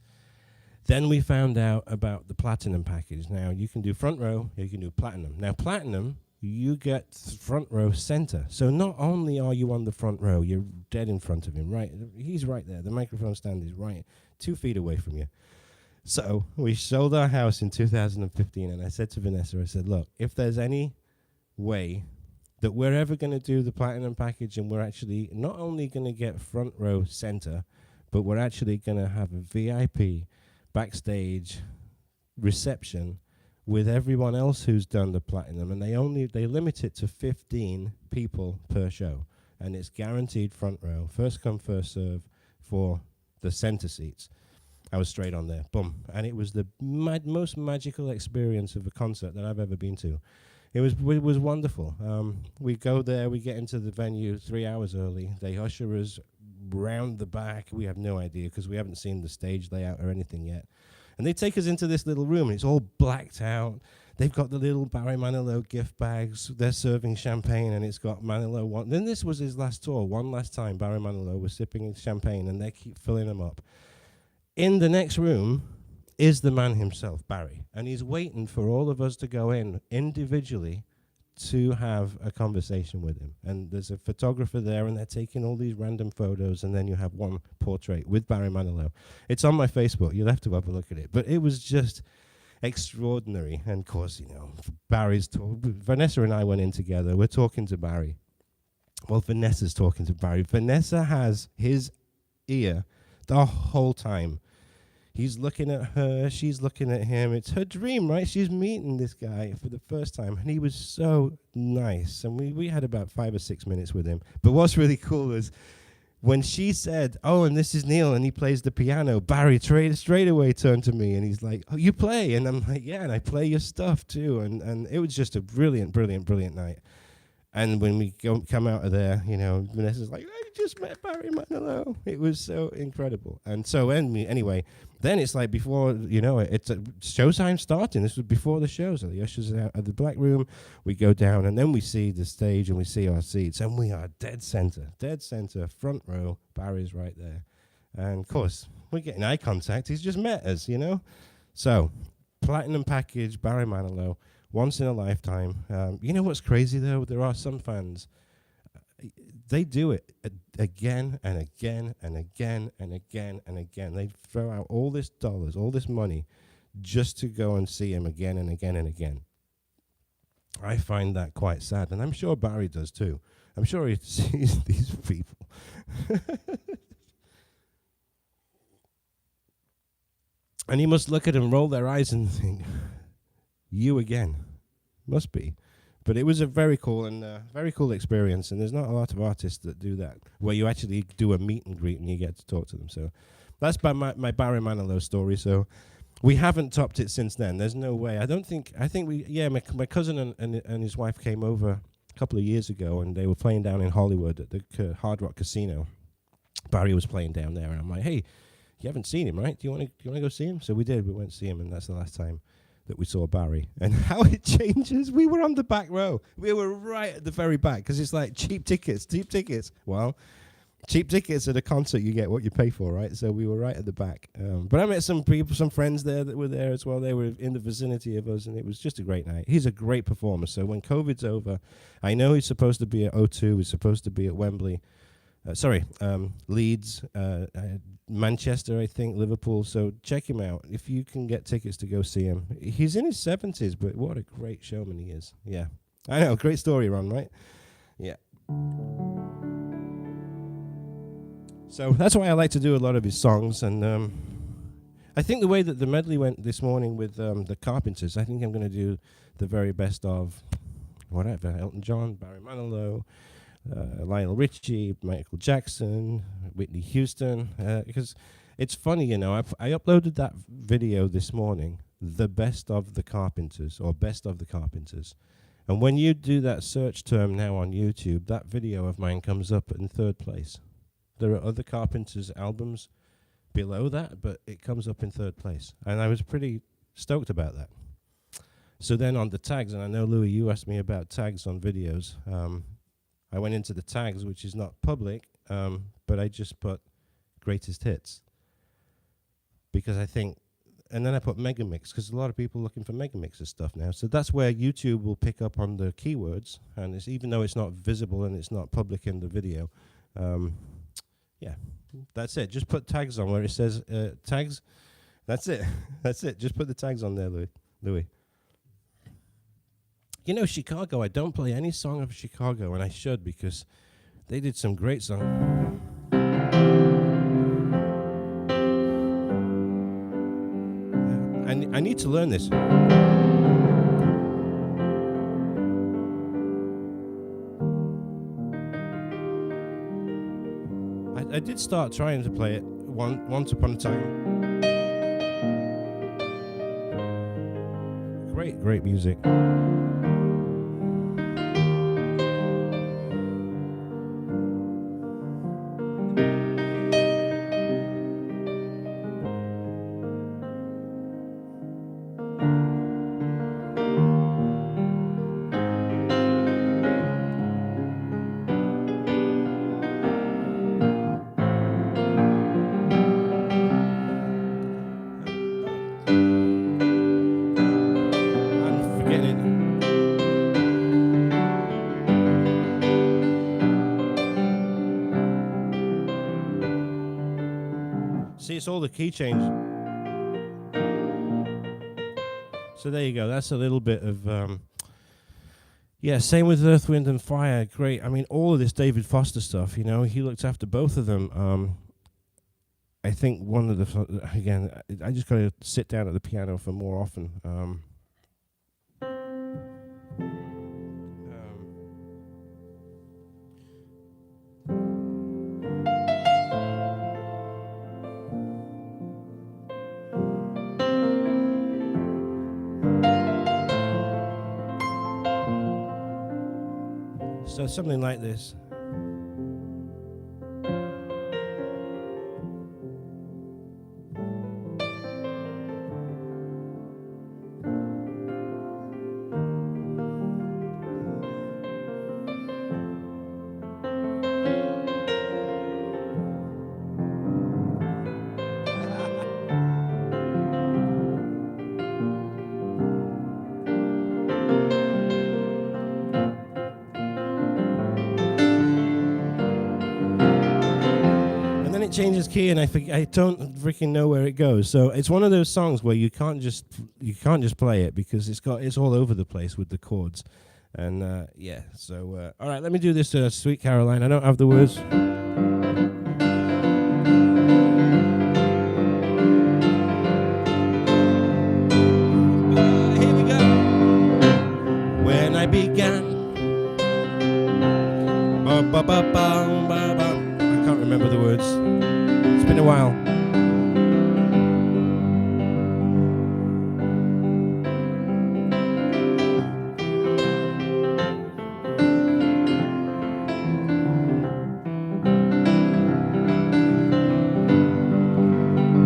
Then we found out about the platinum package. Now, you can do front row, you can do platinum. Now, platinum, you get front row center. So not only are you on the front row, you're dead in front of him, right? He's right there. The microphone stand is right 2 feet away from you. So we sold our house in 2015, and I said to Vanessa, I said, look, if there's any way that we're ever going to do the platinum package and we're actually not only going to get front row center, but we're actually going to have a VIP backstage reception with everyone else who's done the platinum, and they limit it to 15 people per show, and it's guaranteed front row, first come, first serve for the center seats. I was straight on there, boom. And it was the most magical experience of a concert that I've ever been to. It was wonderful. We go there, we get into the venue 3 hours early. They usher us round the back. We have no idea because we haven't seen the stage layout or anything yet. And they take us into this little room, and it's all blacked out. They've got the little Barry Manilow gift bags. They're serving champagne, and it's got Manilow. Then this was his last tour. One last time, Barry Manilow was sipping his champagne, and they keep filling them up. In the next room is the man himself, Barry, and he's waiting for all of us to go in individually to have a conversation with him. And there's a photographer there, and they're taking all these random photos, and then you have one portrait with Barry Manilow. It's on my Facebook. You'll have to have a look at it. But it was just extraordinary. And, of course, Barry's Vanessa and I went in together. We're talking to Barry. Well, Vanessa's talking to Barry. Vanessa has his ear the whole time. He's looking at her, she's looking at him. It's her dream, right? She's meeting this guy for the first time, and he was so nice. And we had about 5 or 6 minutes with him. But what's really cool is when she said, "Oh, and this is Neil, and he plays the piano," Barry straight away turned to me, and he's like, "Oh, you play?" And I'm like, "Yeah, and I play your stuff too." And it was just a brilliant night. And when we come out of there, Vanessa's like, "I just met Barry Manilow." It was so incredible. And so anyway, then it's like before, it's showtime starting. This was before the show. So the ushers are out at the black room. We go down, and then we see the stage, and we see our seats. And we are dead center, front row. Barry's right there. And, of course, we're getting eye contact. He's just met us, So, platinum package, Barry Manilow. Once in a lifetime. You know what's crazy, though? There are some fans, they do it again and again and again and again and again. They throw out all this dollars, all this money, just to go and see him again and again and again. I find that quite sad, and I'm sure Barry does too. I'm sure he sees these people. And he must look at them, roll their eyes, and think, "You again." Must be. But it was a very cool experience, and there's not a lot of artists that do that, where you actually do a meet and greet and you get to talk to them. So that's my Barry Manilow story. So we haven't topped it since then. There's no way. I think my cousin and his wife came over a couple of years ago, and they were playing down in Hollywood at the Hard Rock Casino. Barry was playing down there, and I'm like, "Hey, you haven't seen him, right? Do you want to go see him?" So we did. We went to see him, and that's the last time that we saw Barry. And how it changes. We were on the back row. We were right at the very back, because it's like cheap tickets. Well, cheap tickets at a concert, you get what you pay for, right? So we were right at the back. But I met some people, some friends there that were there as well. They were in the vicinity of us, and it was just a great night. He's a great performer. So when COVID's over, I know he's supposed to be at O2. He's supposed to be at Wembley. Leeds, Manchester, I think, Liverpool. So check him out if you can get tickets to go see him. He's in his 70s, but what a great showman he is. Yeah, I know, great story, Ron, right? Yeah. So that's why I like to do a lot of his songs, and I think the way that the medley went this morning with the Carpenters, I think I'm going to do the very best of whatever, Elton John, Barry Manilow, Lionel Richie, Michael Jackson, Whitney Houston, because it's funny, I uploaded that video this morning, the best of the Carpenters, or best of the Carpenters. And when you do that search term now on YouTube, that video of mine comes up in 3rd place. There are other Carpenters albums below that, but it comes up in 3rd place. And I was pretty stoked about that. So then on the tags, and I know, Louis, you asked me about tags on videos. I went into the tags, which is not public, but I just put greatest hits. Because I think, and then I put Megamix, because a lot of people are looking for Megamix's stuff now. So that's where YouTube will pick up on the keywords, and it's, even though it's not visible and it's not public in the video, yeah, that's it. Just put tags on where it says tags. That's it. That's it. Just put the tags on there, Louis. Chicago, I don't play any song of Chicago, and I should, because they did some great songs. I need to learn this. I did start trying to play it once upon a time. Great music. See, it's all the key change. So there you go. That's a little bit of, same with Earth, Wind and Fire. Great. I mean, all of this David Foster stuff, he looked after both of them. I think one of the, again, I just got to sit down at the piano for more often. So something like this. It changes key, and I don't freaking know where it goes. So it's one of those songs where you can't just play it because it's all over the place with the chords, and yeah. So all right, let me do this, Sweet Caroline. I don't have the words. Here we go. When I began, I can't remember the words. It's been a while.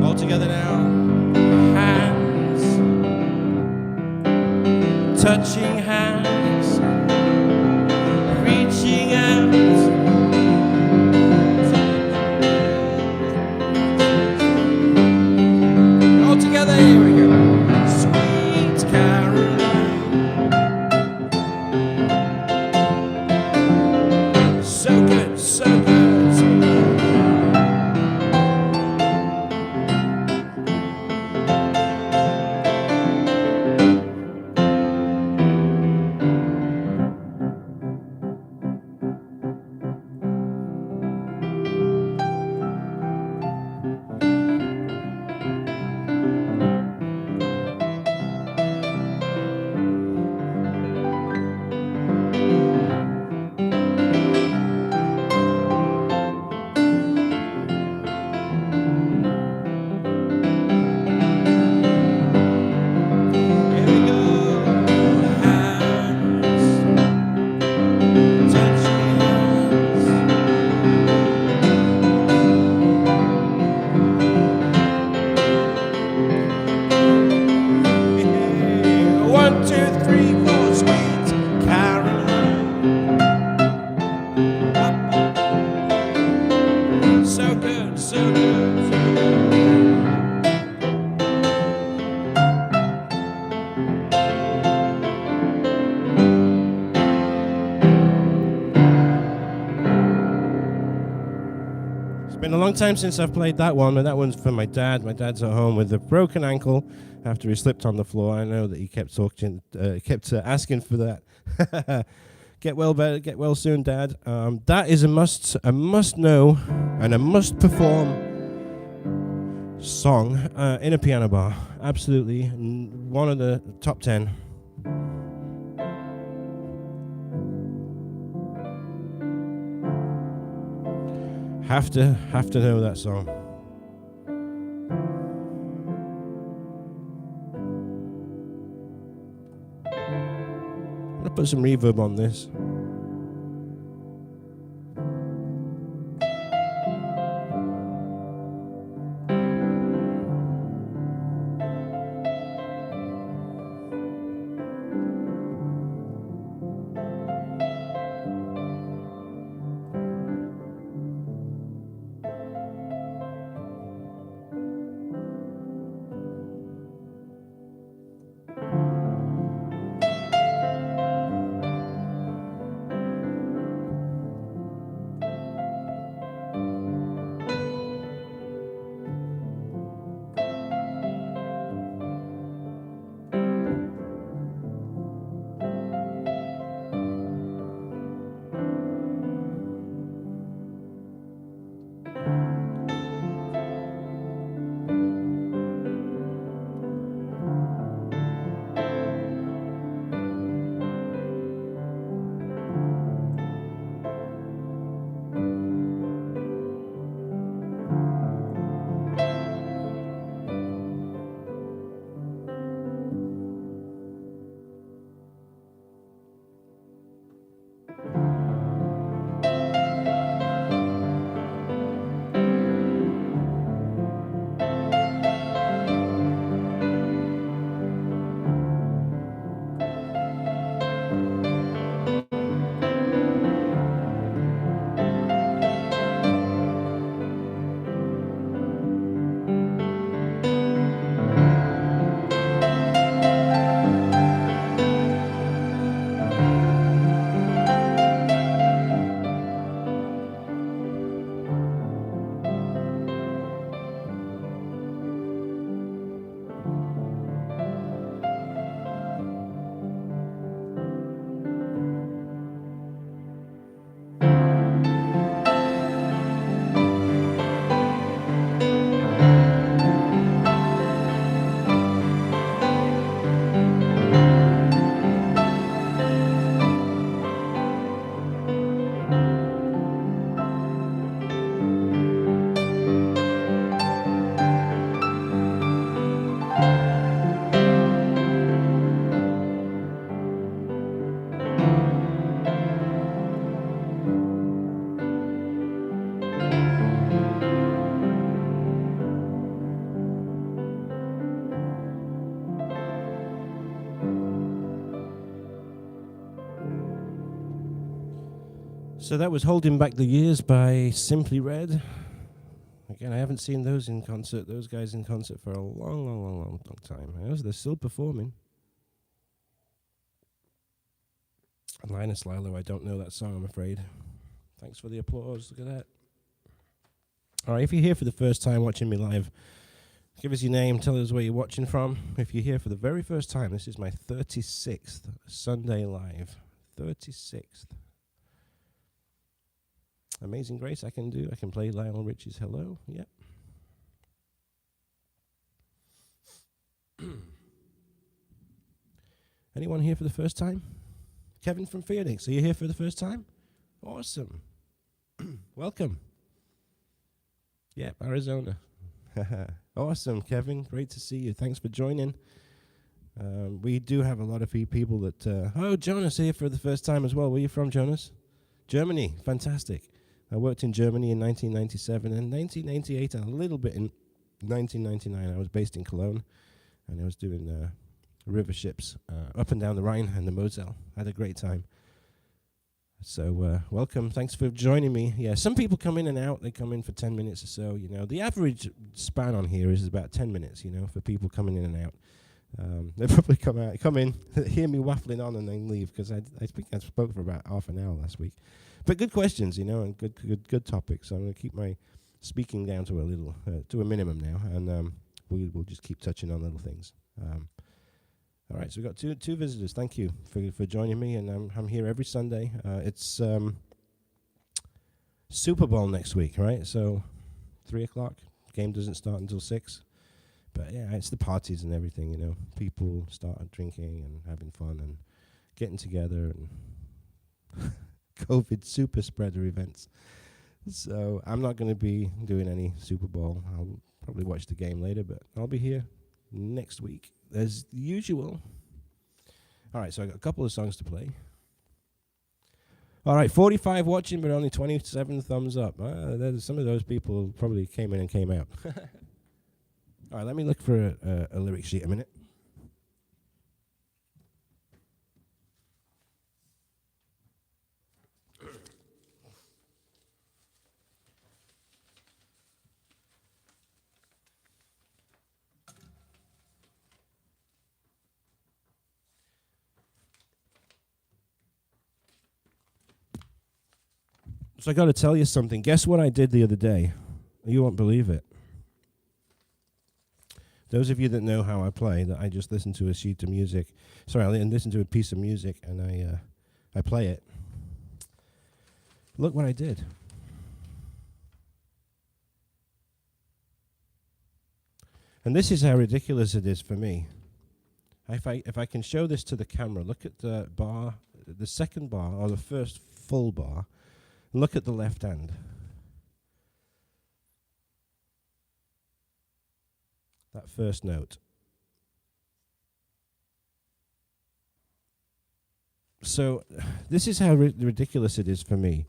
All together now. Hands. Touching hands. Reaching out. Together, here we go. Sweet Caroline. So good, so good, so good. Been a long time since I've played that one, and that one's for my dad. My dad's at home with a broken ankle after he slipped on the floor. I know that he kept asking for that. Get well, better, get well soon, Dad. That is a must know, and a must perform song in a piano bar. Absolutely, one of the top 10. Have to know that song. I'm gonna put some reverb on this. So that was Holding Back the Years by Simply Red. Again, I haven't seen those guys in concert for a long time. They're still performing. And Linus Lilo, I don't know that song, I'm afraid. Thanks for the applause, look at that. All right, if you're here for the first time watching me live, give us your name, tell us where you're watching from. If you're here for the very first time, this is my 36th Sunday live. 36th. Amazing Grace I can do. I can play Lionel Richie's Hello. Yep. Anyone here for the first time? Kevin from Phoenix, are you here for the first time? Awesome. Welcome. Yep, Arizona. Awesome, Kevin. Great to see you. Thanks for joining. We do have a lot of people that... oh, Jonas here for the first time as well. Where are you from, Jonas? Germany. Fantastic. I worked in Germany in 1997 and 1998 and a little bit in 1999. I was based in Cologne, and I was doing river ships up and down the Rhine and the Moselle. I had a great time. So welcome. Thanks for joining me. Yeah, some people come in and out. They come in for 10 minutes or so, you know. The average span on here is about 10 minutes, you know, for people coming in and out. They probably come in, hear me waffling on, and then leave, because I think I spoke for about half an hour last week. But good questions, you know, and good topics. So I'm going to keep my speaking down to a minimum now, and we'll just keep touching on little things. All right, so we've got two visitors. Thank you for joining me, and I'm here every Sunday. It's Super Bowl next week, right? So 3 o'clock. Game doesn't start until 6. But yeah, it's the parties and everything, you know. People start drinking and having fun and getting together and COVID super spreader events. So I'm not going to be doing any Super Bowl. I'll probably watch the game later, but I'll be here next week as usual. All right, so I got a couple of songs to play. All right, 45 watching, but only 27 thumbs up. Some of those people probably came in and came out. All right, let me look for a lyric sheet a minute. So I got to tell you something. Guess what I did the other day? You won't believe it. Those of you that know how I play, that I just listen to a sheet of music. Sorry, I listen to a piece of music and I play it. Look what I did. And this is how ridiculous it is for me. If I can show this to the camera, look at the bar, the second bar, or the first full bar, and look at the left hand. That first note. So this is how ridiculous it is for me,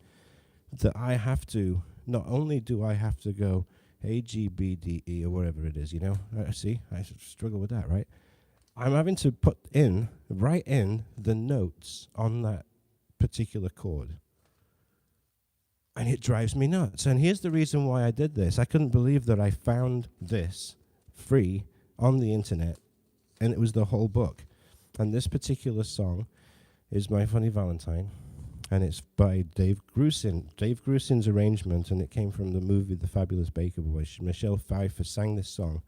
that I have to, not only do I have to go A, G, B, D, E, or whatever it is, you know. See, I struggle with that, right? I'm having to write in the notes on that particular chord. And it drives me nuts. And here's the reason why I did this. I couldn't believe that I found this free on the internet, and it was the whole book. And this particular song is My Funny Valentine, and it's by Dave Grusin. Dave Grusin's arrangement, and it came from the movie The Fabulous Baker Boys. Michelle Pfeiffer sang this song,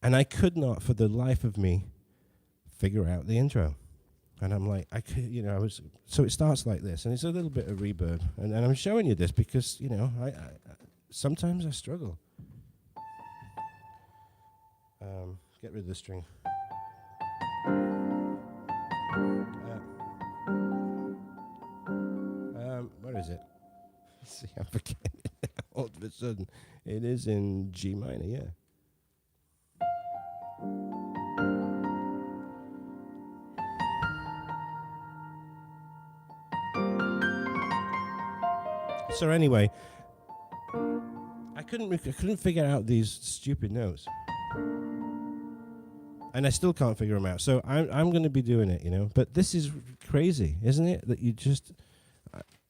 and I could not, for the life of me, figure out the intro. And I'm like, so it starts like this, and it's a little bit of reverb. And I'm showing you this because, you know, I sometimes I struggle. Get rid of the string. Where is it? See, I'm forgetting it all of a sudden. It is in G minor, yeah. So anyway, I couldn't figure out these stupid notes, and I still can't figure them out. So I'm going to be doing it, you know. But this is crazy, isn't it? That you just,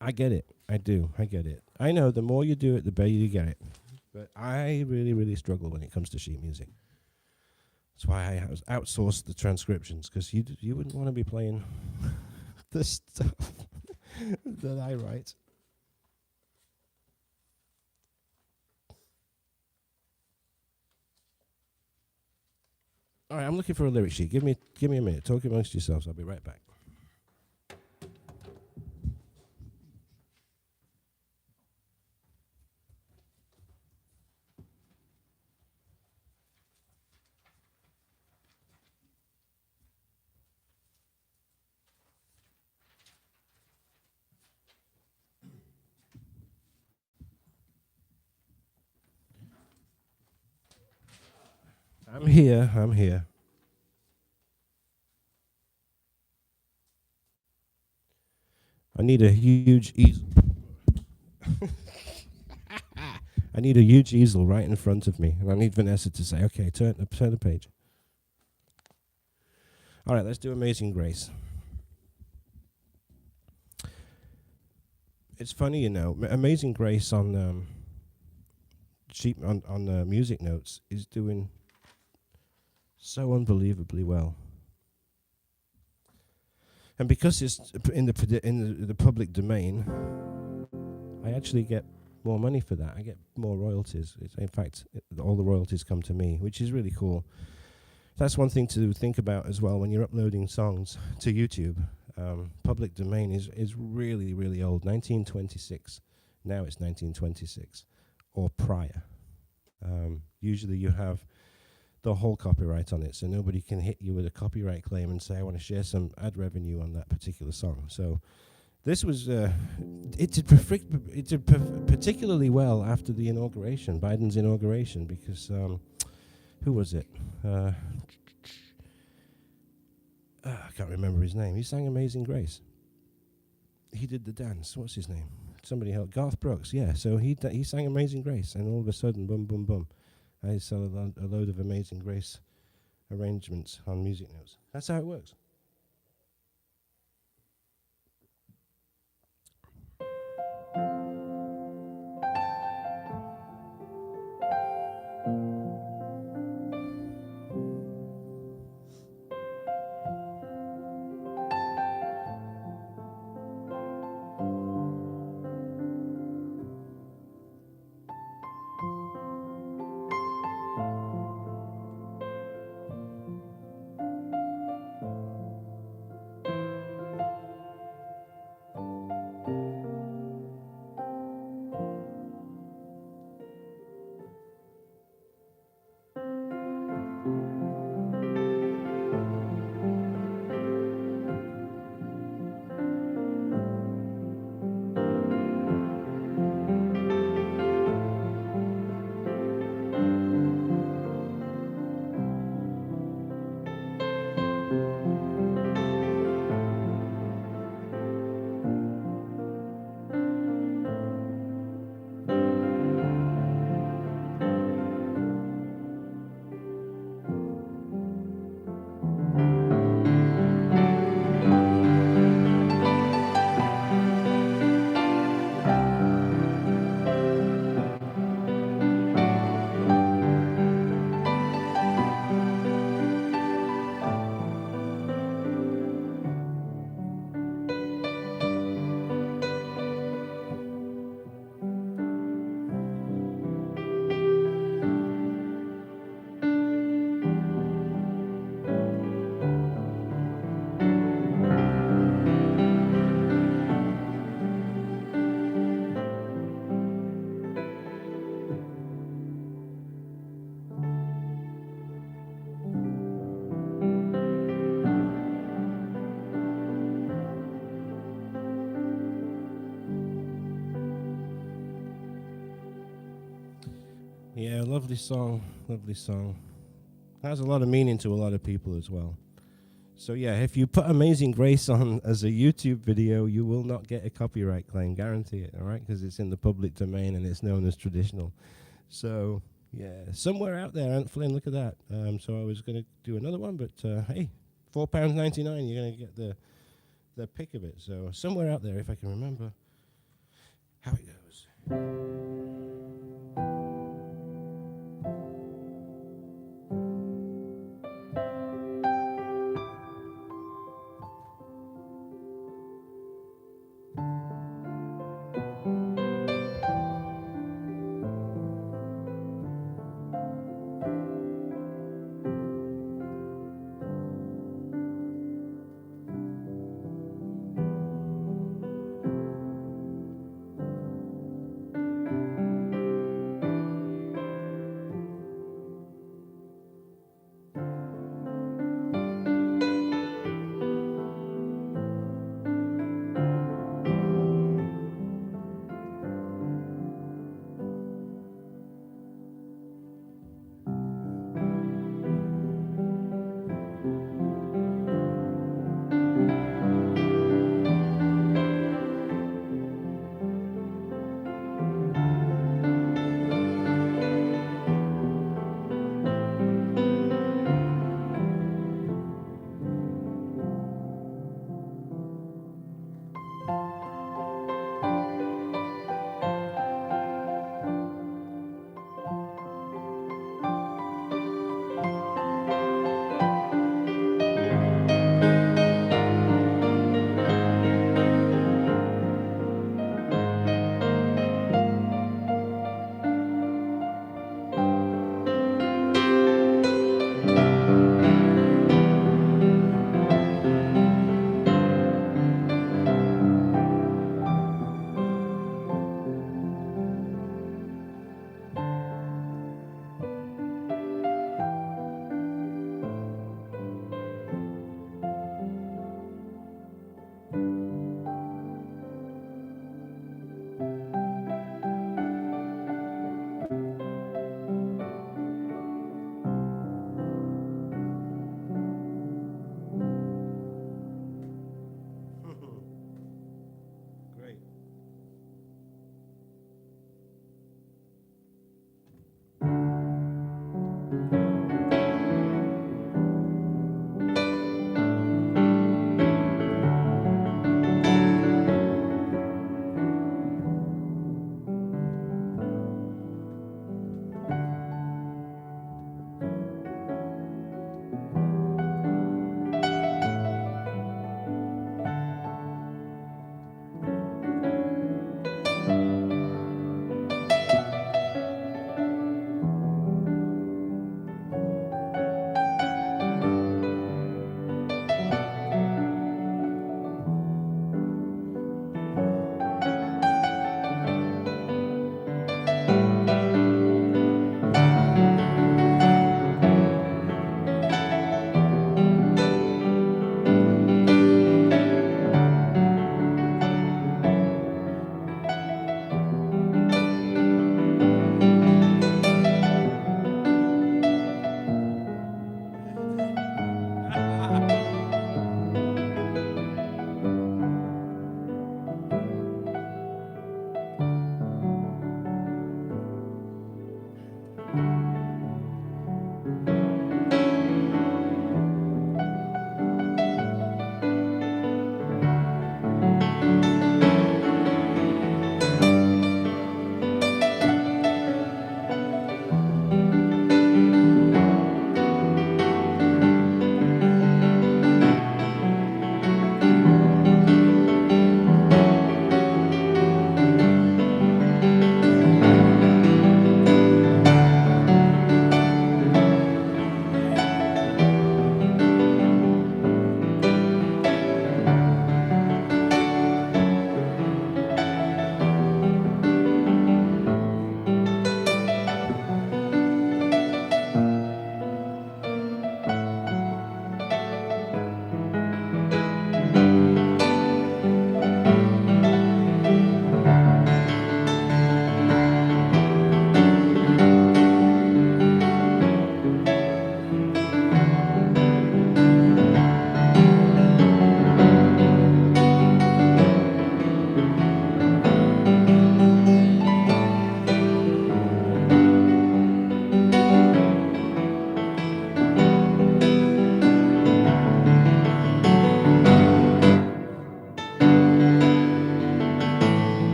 I get it. I do. I get it. I know the more you do it, the better you get it. But I really, really struggle when it comes to sheet music. That's why I outsourced the transcriptions, because you wouldn't want to be playing the stuff that I write. All right, I'm looking for a lyric sheet. Give me a minute. Talk amongst yourselves. I'll be right back. I'm here. I'm here. I need a huge easel. I need a huge easel right in front of me, and I need Vanessa to say, "Okay, turn the page." All right, let's do Amazing Grace. It's funny, you know, Amazing Grace on music notes is doing so unbelievably well. And because it's in the public domain, I actually get more money for that. I get more royalties. In fact, all the royalties come to me, which is really cool. That's one thing to think about as well when you're uploading songs to YouTube. Public domain is really, really old, 1926. Now it's 1926 or prior. Usually you have the whole copyright on it, so nobody can hit you with a copyright claim and say, I want to share some ad revenue on that particular song. So this was, it did particularly well after the inauguration, Biden's inauguration, because who was it? I can't remember his name. He sang Amazing Grace. He did the dance. What's his name? Somebody helped. Garth Brooks, yeah. So he sang Amazing Grace, and all of a sudden, boom, boom, boom. I sell a load of Amazing Grace arrangements on music notes. That's how it works. Yeah, lovely song, lovely song. Has a lot of meaning to a lot of people as well. So yeah, if you put Amazing Grace on as a YouTube video, you will not get a copyright claim, guarantee it, all right? Because it's in the public domain and it's known as traditional. So yeah, somewhere out there, Aunt Flynn, look at that. So I was going to do another one, but hey, £4.99, you're going to get the pick of it. So somewhere out there, if I can remember how it goes.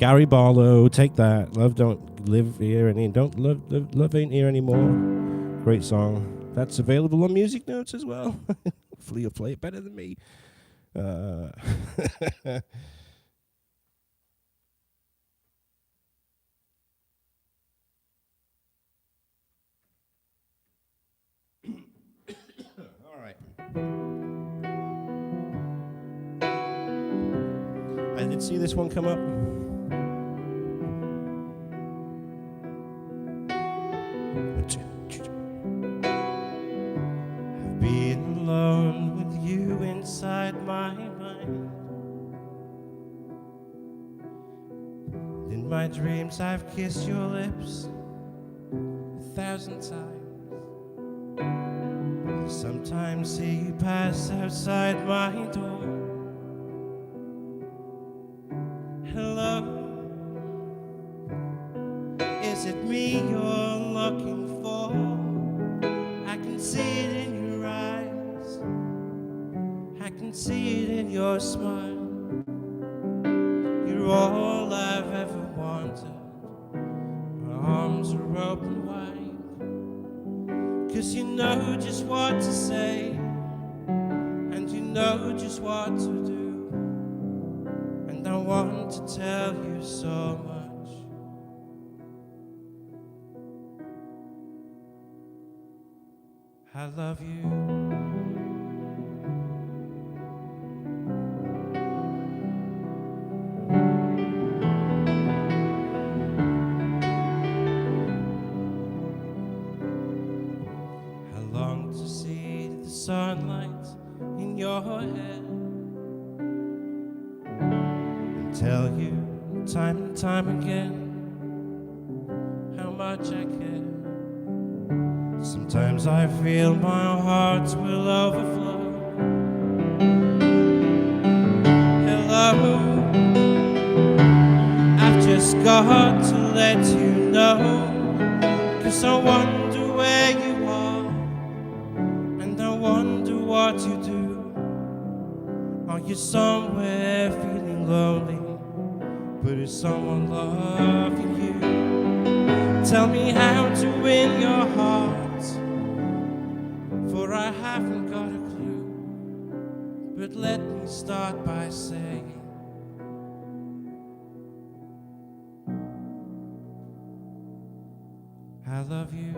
Gary Barlow, take that. Love don't live here and don't love ain't here anymore. Great song. That's available on Music Notes as well. Hopefully you'll play it better than me. All right. I did see this one come up. I've been alone with you inside my mind. In my dreams I've kissed your lips 1,000 times. Sometimes see you pass outside my door. Hello, is it me you're looking for? I can see it in your eyes, I can see it in your smile. You're all I've ever wanted, my arms are open wide, 'cause you know just what to say, and you know just what to do. And I want to tell you so much. I love you. I long to see the sunlight in your hair and tell you time and time again how much I care. Sometimes I feel my heart will overflow. Hello, I've just got to let you know, 'cause I wonder where you are, and I wonder what you do. Are you somewhere feeling lonely, but is someone loving you? Tell me how to win your heart, for I haven't got a clue. But let me start by saying I love you.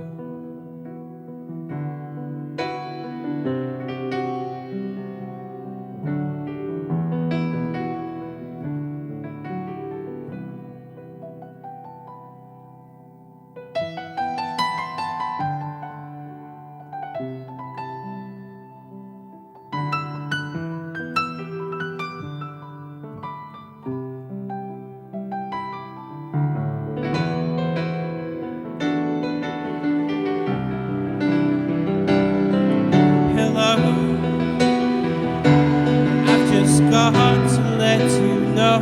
Got to let you know,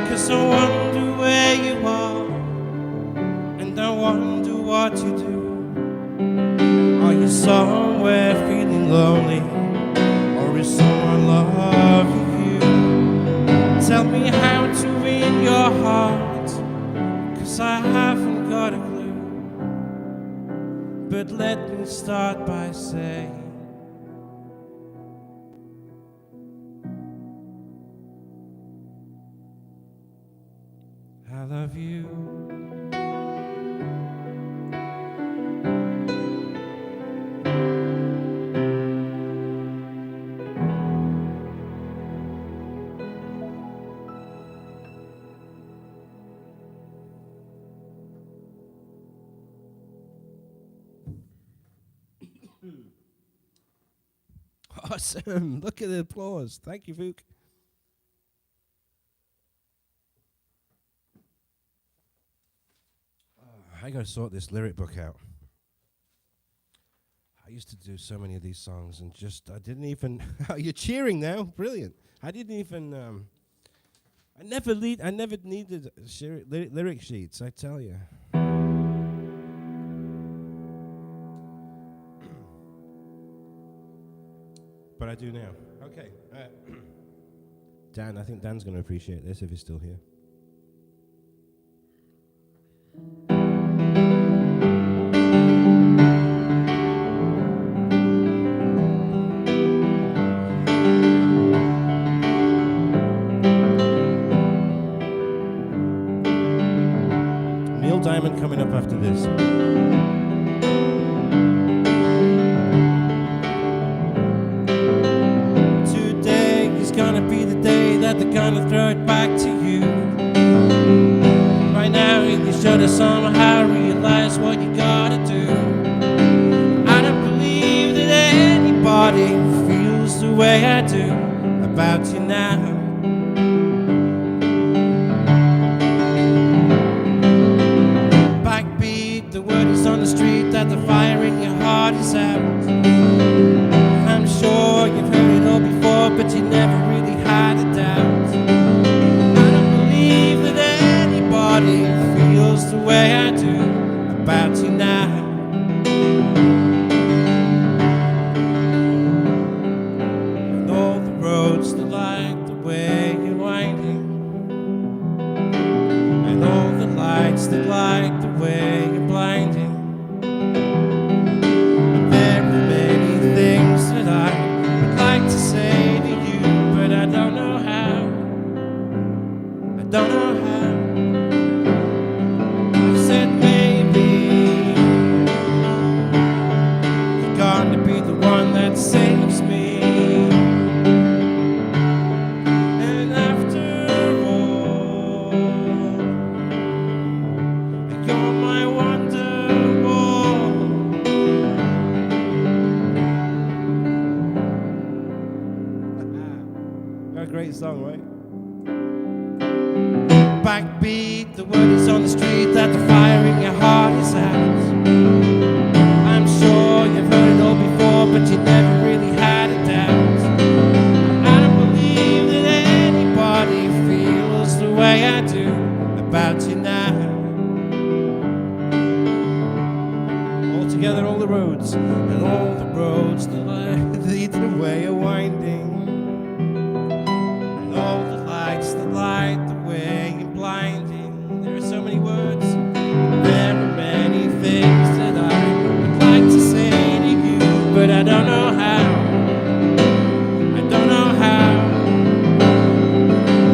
'cause I wonder where you are, and I wonder what you do. Are you somewhere feeling lonely, or is someone loving you? Tell me how to win your heart, 'cause I haven't got a clue. But let me start by saying I love you. Awesome. Look at the applause. Thank you, Vuk. I gotta sort this lyric book out. I used to do so many of these songs and just, I didn't even, you're cheering now, brilliant. I didn't even, I never needed lyric sheets, I tell you. But I do now. Okay. Dan, I think Dan's gonna appreciate this if he's still here. Neil Diamond coming up after this. Today is gonna be the day that they're gonna throw it back to you. Right now you should have somehow realized what you gotta do. I don't believe that anybody feels the way I do about you now. The word is on the street that the fire in your heart is out. I'm sure you've heard it all before, but you never really had a doubt. I don't believe that anybody feels the way I do about you now. And all the roads that like the way you're winding, and all the lights that like the way you're blinding. There are many things that I would like to say to you, but I don't know how. I don't know how. I said maybe you're going to be the one that saves me. And after all, you're my wonderwall. What a great song, right? Backbeat, the word is on the street that the fire in your heart is out. I'm sure you've heard it all before, but you never really had a doubt. I don't believe that anybody feels the way I do about you now. Together all the roads, and all the roads that lead the way are winding, and all the lights that light the way you're blinding. There are so many words, there are many things that I would like to say to you, but I don't know how. I don't know how.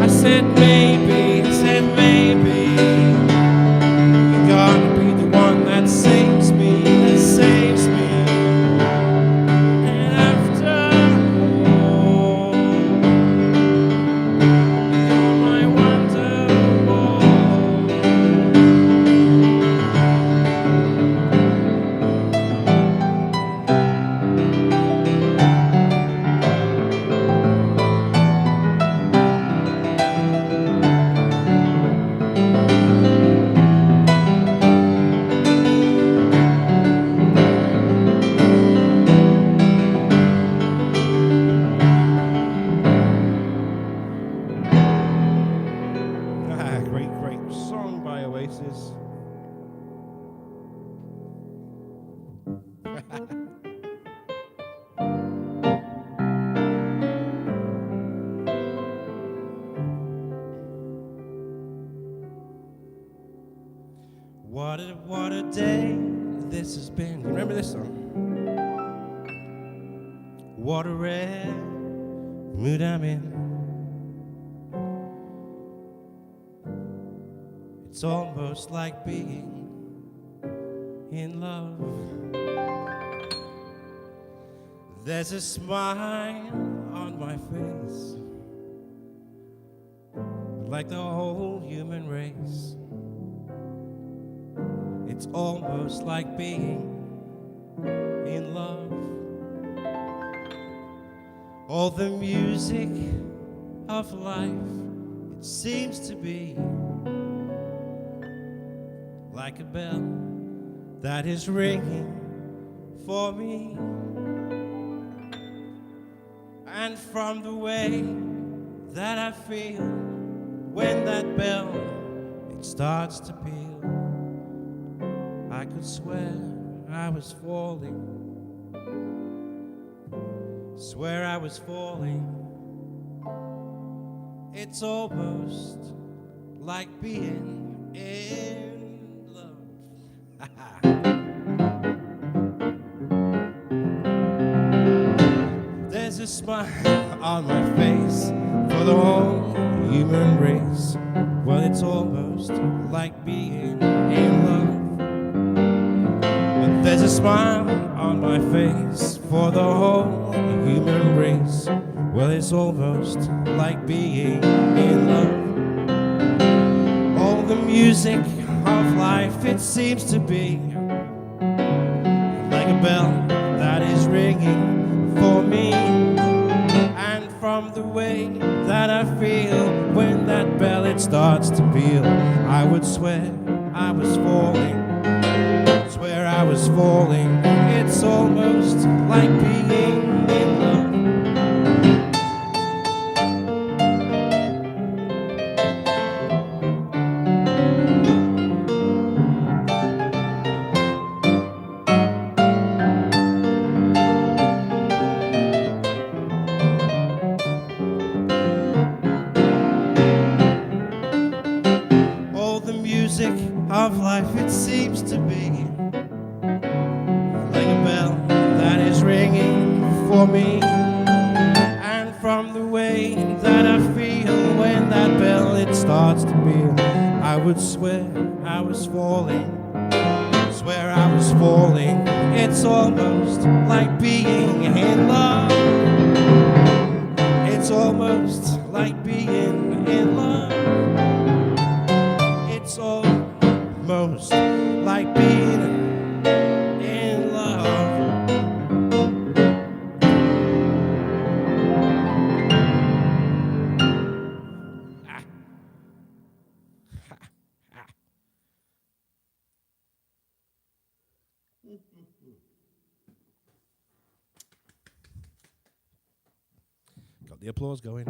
I said maybe, you're gonna be the one that saves me. Saves me. And after all, you're my wonderwall. Great song by Oasis. What a day this has been. You remember this song? What a rare mood I'm in. It's almost like being in love. There's a smile on my face, like the whole human race. It's almost like being in love. All the music of life, it seems to be like a bell that is ringing for me. And from the way that I feel when that bell, it starts to peal, I could swear I was falling, swear I was falling. It's almost like being in love. There's a smile on my face for the whole human race. Well, it's almost like being in love. But there's a smile on my face for the whole human race. Well, it's almost like being in love. All the music of life, it seems to be like a bell that is ringing for me. And from the way that I feel when that bell it starts to peal, I would swear I was falling, swear I was falling. It's almost like being in love. Of life, it seems to be like a bell that is ringing for me. And from the way that I feel when that bell it starts to peal, I would swear I was falling, swear I was falling. It's almost like being in love. It's almost like being in love. It's almost like being in love. Got the applause going.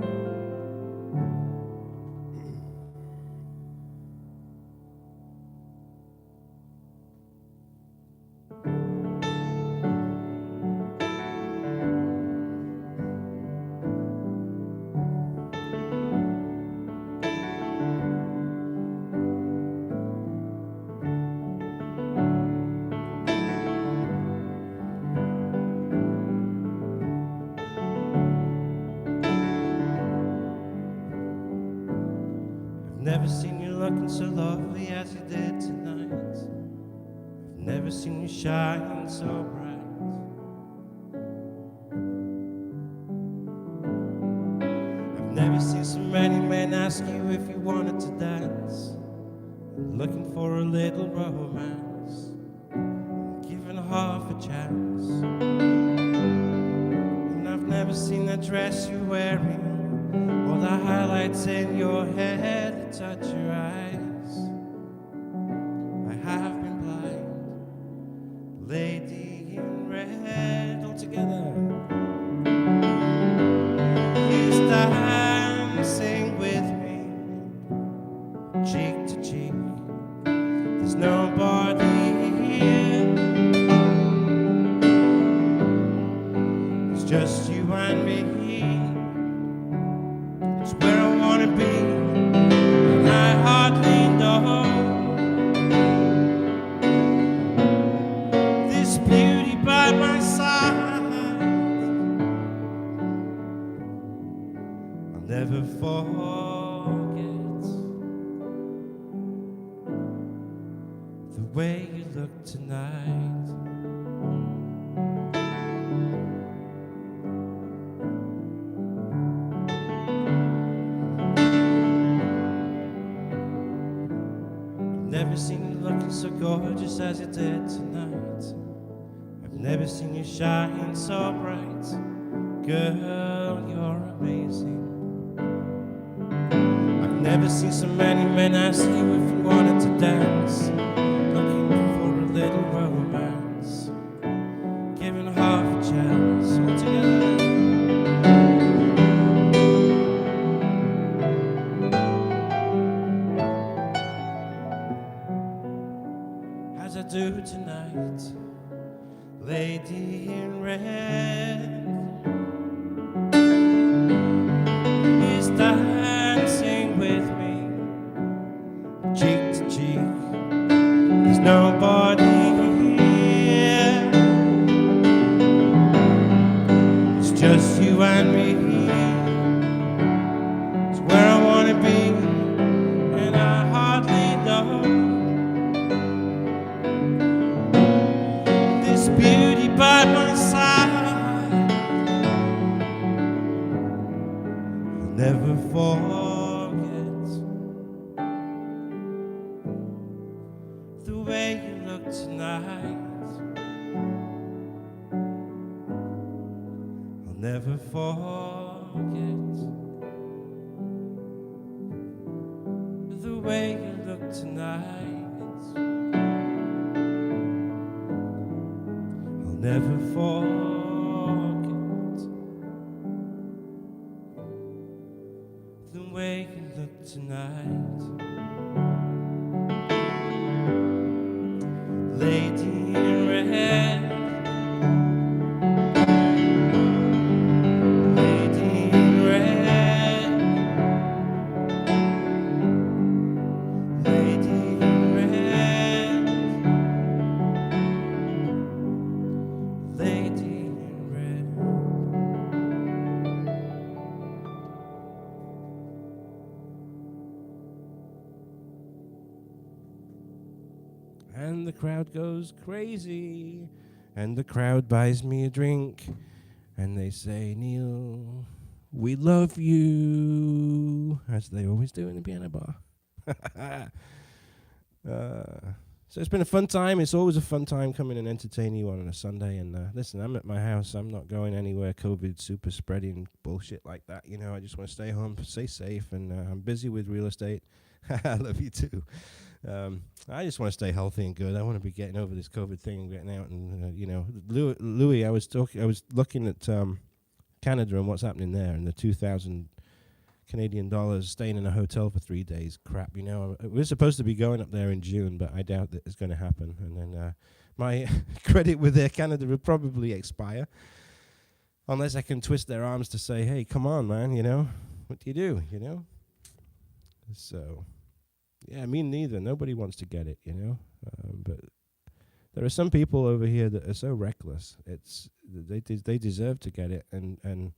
Never seen you looking so lovely as you did tonight. I've never seen you shine so bright. I've never seen so many men ask you if you wanted to dance. Looking for a little romance, giving half a chance. And I've never seen that dress you're wearing, all the highlights in your head that touch your eyes. I have been blind, lady in red, all together. He's dancing with me, cheek to cheek. There's nobody here. It's just you and me. It's where I wanna be, and I hardly know this beauty by my side. I'll never forget the way you look tonight. Never seen you looking so gorgeous as you did tonight. I've never seen you shine so bright. Girl, you're amazing. I've never seen so many men ask you if you wanted to dance. Looking for a little romance, giving half a chance all together. As I do tonight, lady in red is dancing with me, cheek to cheek. There's nobody tonight. I'll never forget the way you look tonight. I'll never forget the way you look tonight. Lady in red, lady in red, lady in red, lady in red. And the crowd goes crazy, and the crowd buys me a drink, and they say, Neil, we love you, as they always do in the piano bar. So it's been a fun time. It's always a fun time coming and entertaining you on a Sunday. And listen, I'm at my house. I'm not going anywhere COVID super spreading bullshit like that. You know, I just want to stay home, stay safe, and I'm busy with real estate. I love you too. I just want to stay healthy and good. I want to be getting over this COVID thing and getting out. And you know, Louis, I was looking at Canada and what's happening there, and the 2,000 Canadian dollars staying in a hotel for 3 days. Crap, you know. We're supposed to be going up there in June, but I doubt that it's going to happen. And then my credit with Air Canada will probably expire, unless I can twist their arms to say, "Hey, come on, man, you know, what do? You know." So. Yeah, me neither. Nobody wants to get it, you know. But there are some people over here that are so reckless. It's they deserve to get it, and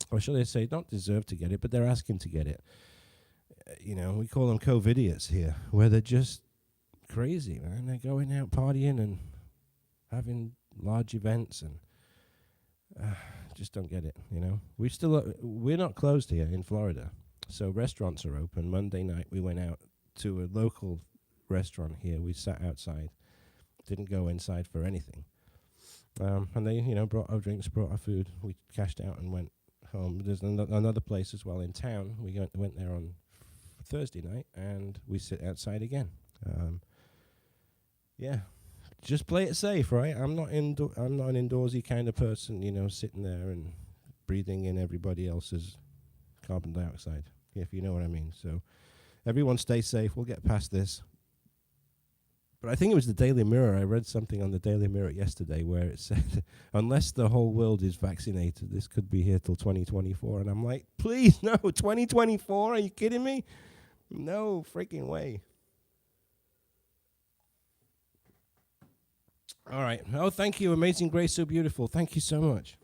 or should I say, not deserve to get it, but they're asking to get it. You know, we call them COVIDiots here, where they're just crazy, man. They're going out partying and having large events, and just don't get it. You know, we're not closed here in Florida, so restaurants are open. Monday night we went out to a local restaurant here. We sat outside, didn't go inside for anything. And they, you know, brought our drinks, brought our food. We cashed out and went home. There's another place as well in town. We went there on Thursday night, and we sit outside again. Yeah, just play it safe, right? I'm not an indoorsy kind of person, you know, sitting there and breathing in everybody else's carbon dioxide, if you know what I mean. So everyone stay safe. We'll get past this. But I think it was the Daily Mirror. I read something on the Daily Mirror yesterday where it said, unless the whole world is vaccinated, this could be here till 2024. And I'm like, please, no, 2024? Are you kidding me? No freaking way. All right. Oh, thank you. Amazing Grace, so beautiful. Thank you so much.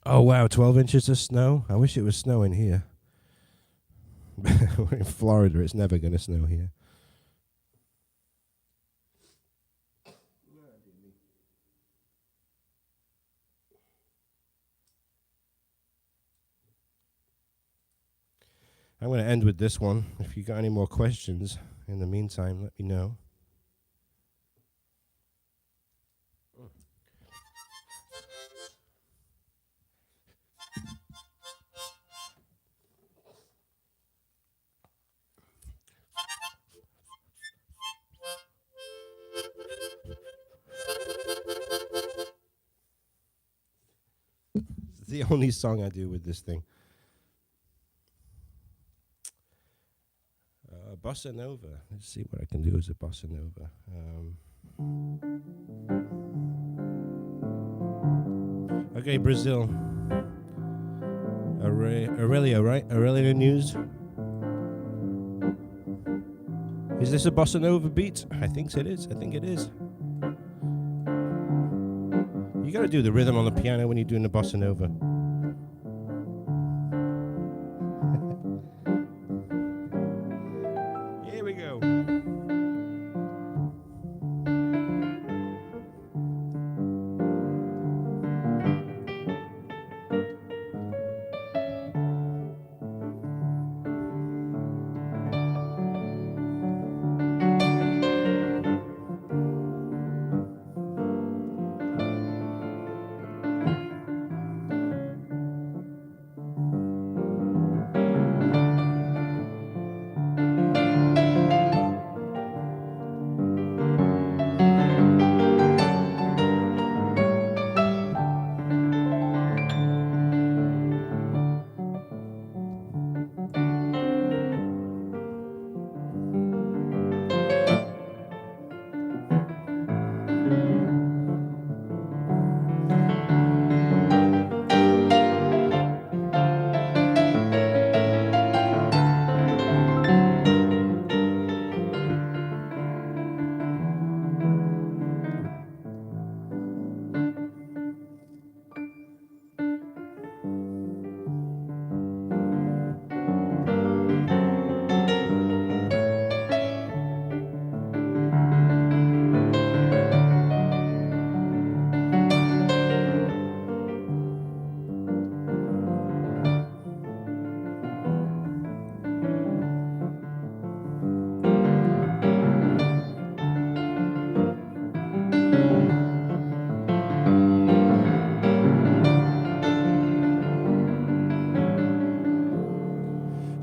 Oh, wow, 12 inches of snow? I wish it was snowing here. We're in Florida. It's never going to snow here. I'm going to end with this one. If you got any more questions in the meantime, let me know. It's the only song I do with this thing. Bossa Nova. Let's see what I can do as a Bossa Nova. Okay, Brazil. Aurelio, right? Aurelio News. Is this a Bossa Nova beat? I think it is. You gotta do the rhythm on the piano when you're doing the Bossa Nova. Here we go.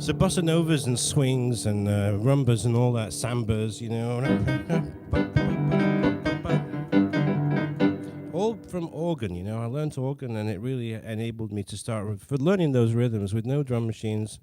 So bossa novas and swings and rumbas and all that, sambas, you know. All from organ, you know. I learned organ and it really enabled me to start for learning those rhythms with no drum machines.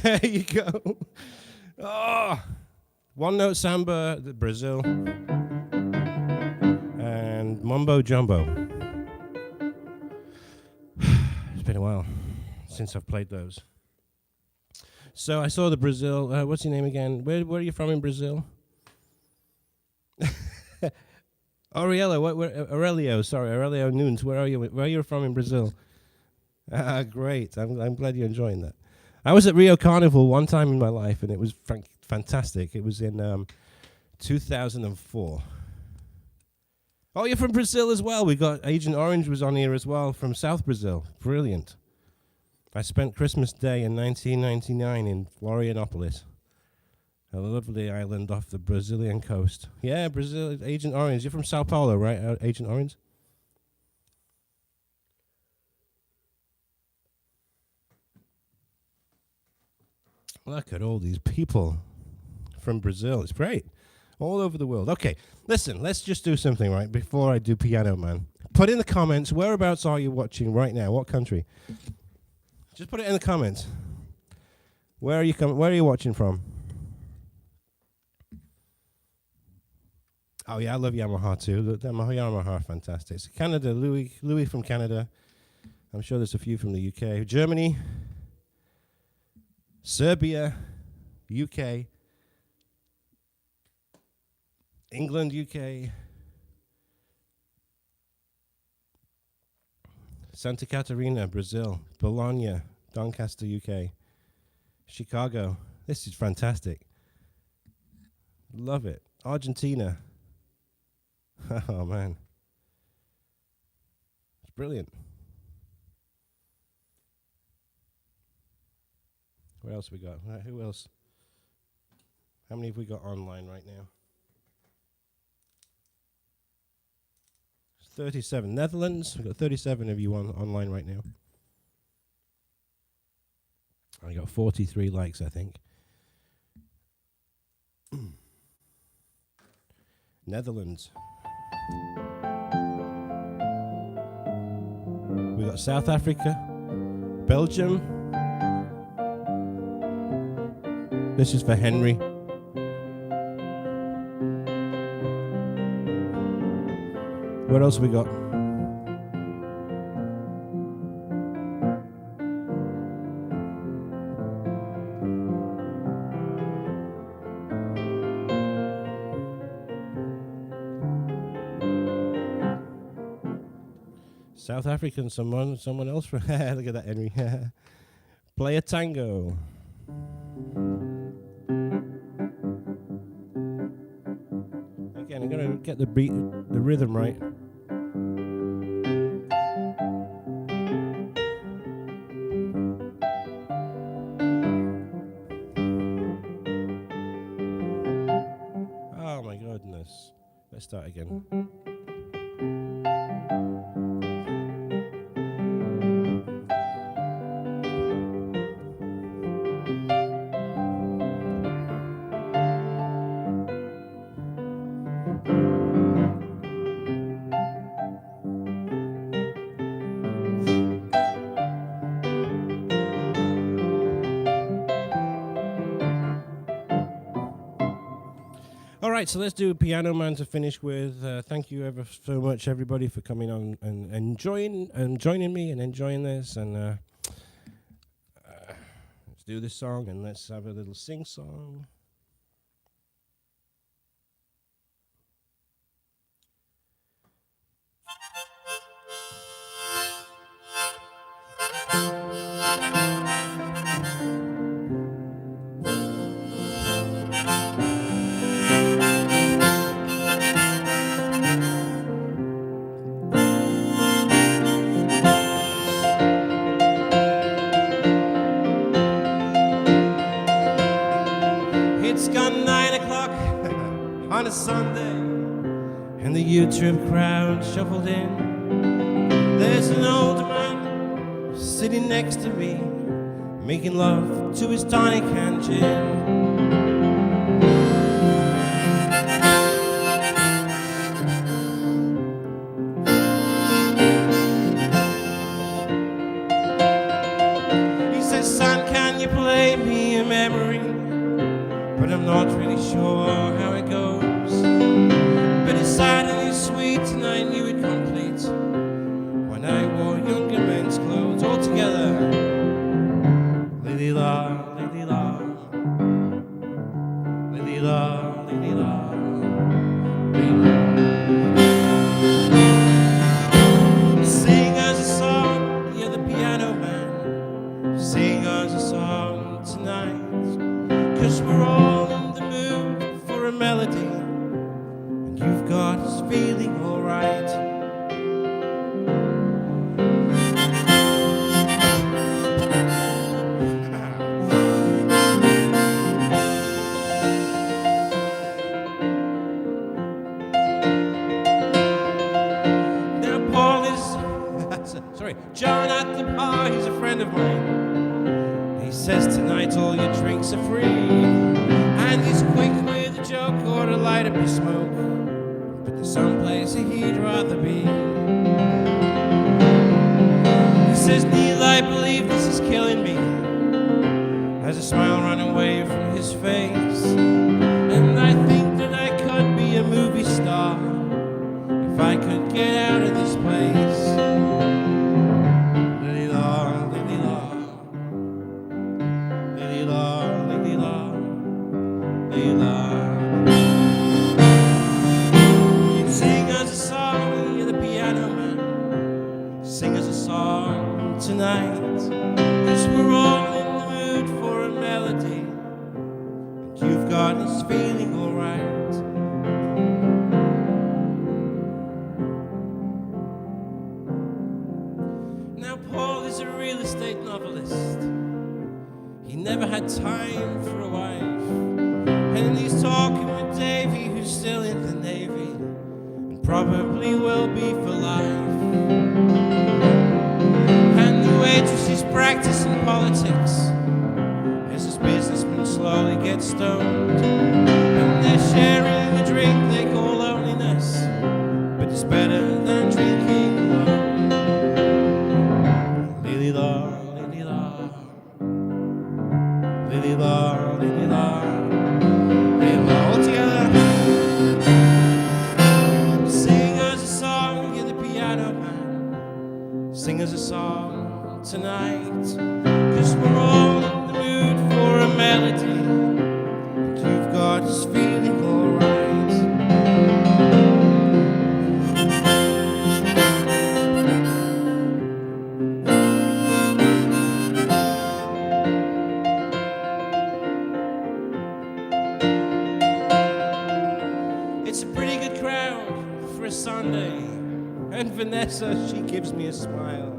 There you go. Oh, one note samba, Brazil, and mumbo jumbo. It's been a while since I've played those. So I saw the Brazil. What's your name again? Where are you from in Brazil? Aurelio. Sorry, Aurelio Nunes. Where are you? Where are you from in Brazil? Great. I'm glad you're enjoying that. I was at Rio Carnival one time in my life, and it was fantastic. It was in 2004. Oh, you're from Brazil as well. We got Agent Orange was on here as well from South Brazil. Brilliant. I spent Christmas Day in 1999 in Florianopolis, a lovely island off the Brazilian coast. Yeah, Brazil. Agent Orange. You're from Sao Paulo, right, Agent Orange? Look at all these people from Brazil. It's great. All over the world. Okay, listen, let's just do something, right, before I do Piano Man. Put in the comments, whereabouts are you watching right now? What country? Just put it in the comments. Where are you watching from? Oh, yeah, I love Yamaha, too. The Yamaha are fantastic. So Canada, Louis from Canada. I'm sure there's a few from the UK. Germany, Serbia, UK, England, UK, Santa Catarina, Brazil, Bologna, Doncaster, UK, Chicago. This is fantastic. Love it. Argentina. Oh, man. It's brilliant. What else we got? Who else? How many have we got online right now? 37. Netherlands, we've got 37 of you online right now. I got 43 likes, I think. Netherlands. We got South Africa, Belgium. This is for Henry. What else we got? South African, someone else from look at that, Henry. Play a tango. Again, I'm gonna get the beat, the rhythm right. Oh my goodness. Let's start again. Right, so let's do Piano Man to finish with. Thank you ever so much, everybody, for coming on and joining me and enjoying this. And let's do this song and let's have a little sing song. On a Sunday, and the YouTube crowd shuffled in. There's an old man sitting next to me, making love to his tonic and gin. He says, son, can you play me a memory? But I'm not really sure how it goes. But it's sad and it's sweet, and I knew it complete when I wore younger men's clothes all together. Lily la, lily la, lily la, lily la, lily la. Sing us a song, you're the piano man. Sing us a song tonight. 'Cause we're all in the mood for a melody, and you've got us feeling alright. Now Paul is, sorry, John at the bar, he's a friend of mine. He says tonight all your drinks are free, and he's quick with a joke or to light up his smoke, but there's some place he'd rather be. He says, Neil, I believe this is killing me, as a smile ran away from his face, and I think that I could be a movie star if I could get out of this place. Sing us a song, you're the piano man. Sing us a song tonight, 'cause we're all in the mood for a melody, and you've got us feeling alright. Now Paul is a real estate novelist. He never had time for a wife, and he's talking with Davy, who's still in the Navy, and probably will be for life. And the waitress is practicing politics, Sing us a song tonight, 'cause we're all in the mood for a melody, and you've got us feeling alright. It's a pretty good crowd for a Sunday, and Vanessa, she gives me a smile,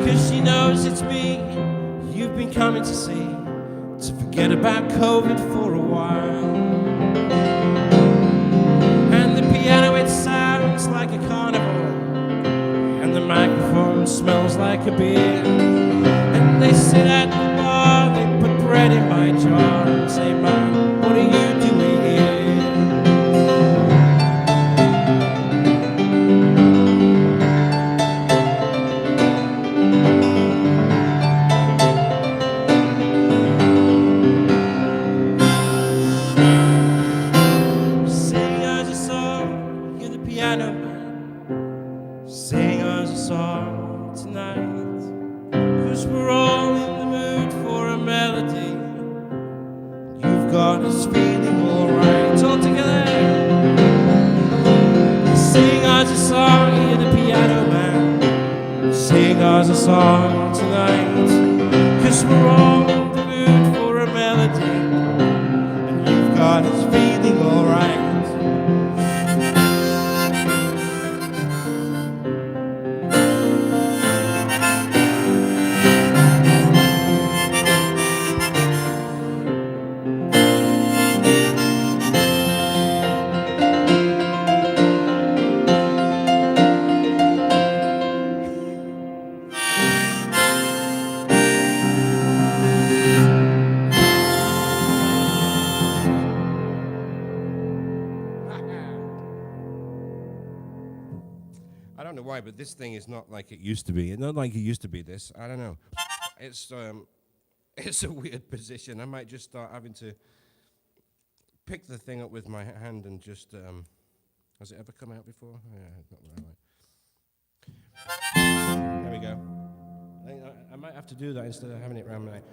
'cause she knows it's me you've been coming to see, to forget about COVID for a while. And the piano, it sounds like a carnival, and the microphone smells like a beer. And they sit at the bar, they put bread in my jar and say, "Man, what are you doing here?" Sing us a song, you're the piano man. Sing us a song tonight, 'cause we're all in the mood for a melody. You've got us feeling alright. All together. Sing us a song, you're the piano man. Sing us a song tonight, 'cause we're all in the mood for a melody, and you've got us feeling alright. I don't know why, but this thing is not like it used to be. It's not like it used to be this. I don't know. It's it's a weird position. I might just start having to pick the thing up with my hand and just has it ever come out before? Yeah, not really. There we go. I might have to do that instead of having it around my neck.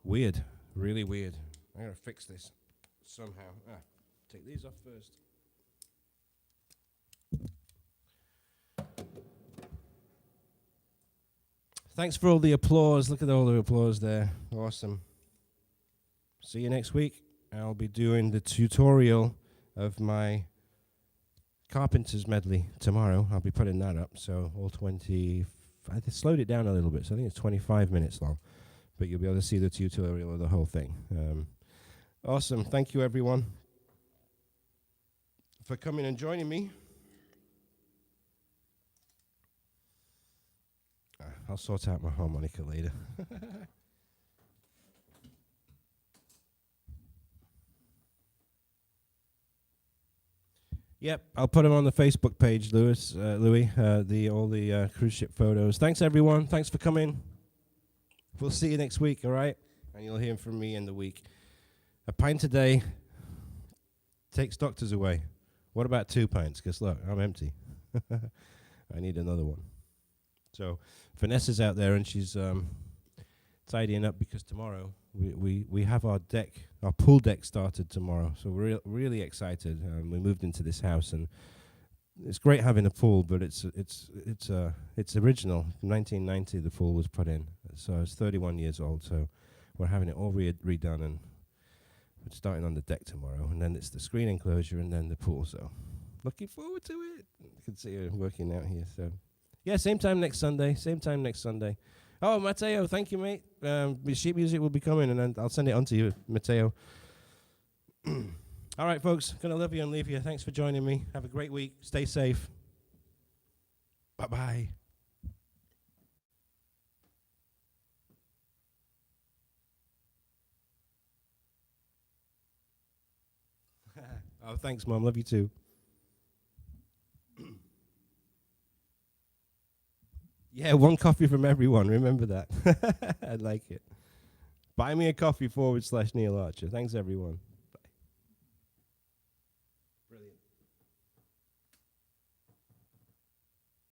Weird, really weird. I'm gonna fix this somehow. Take these off first. Thanks for all the applause. Look at all the applause there. Awesome. See you next week. I'll be doing the tutorial of my Carpenter's medley tomorrow. I'll be putting that up. So all 20. I slowed it down a little bit, so I think it's 25 minutes long. But you'll be able to see the tutorial of the whole thing. Awesome. Thank you, everyone, for coming and joining me. I'll sort out my harmonica later. Yep, I'll put them on the Facebook page, Louis, all the cruise ship photos. Thanks, everyone. Thanks for coming. We'll see you next week, all right? And you'll hear from me in the week. A pint a day takes doctors away. What about 2 pints? Because, look, I'm empty. I need another one. So Vanessa's out there, and she's tidying up because tomorrow we have our pool deck started tomorrow. So we're really excited. We moved into this house, and it's great having a pool, but it's original. 1990 the pool was put in, so it's 31 years old. So we're having it all redone, and we're starting on the deck tomorrow. And then it's the screen enclosure, and then the pool. So looking forward to it. You can see her working out here. So yeah, same time next Sunday. Oh, Matteo, thank you, mate. Sheet music will be coming, and then I'll send it on to you, Matteo. All right, folks, gonna love you and leave you. Thanks for joining me. Have a great week. Stay safe. Bye-bye. Oh, thanks, Mom. Love you too. Yeah, one coffee from everyone. Remember that. I like it. Buy me a coffee /Neil Archer. Thanks, everyone. Bye. Brilliant.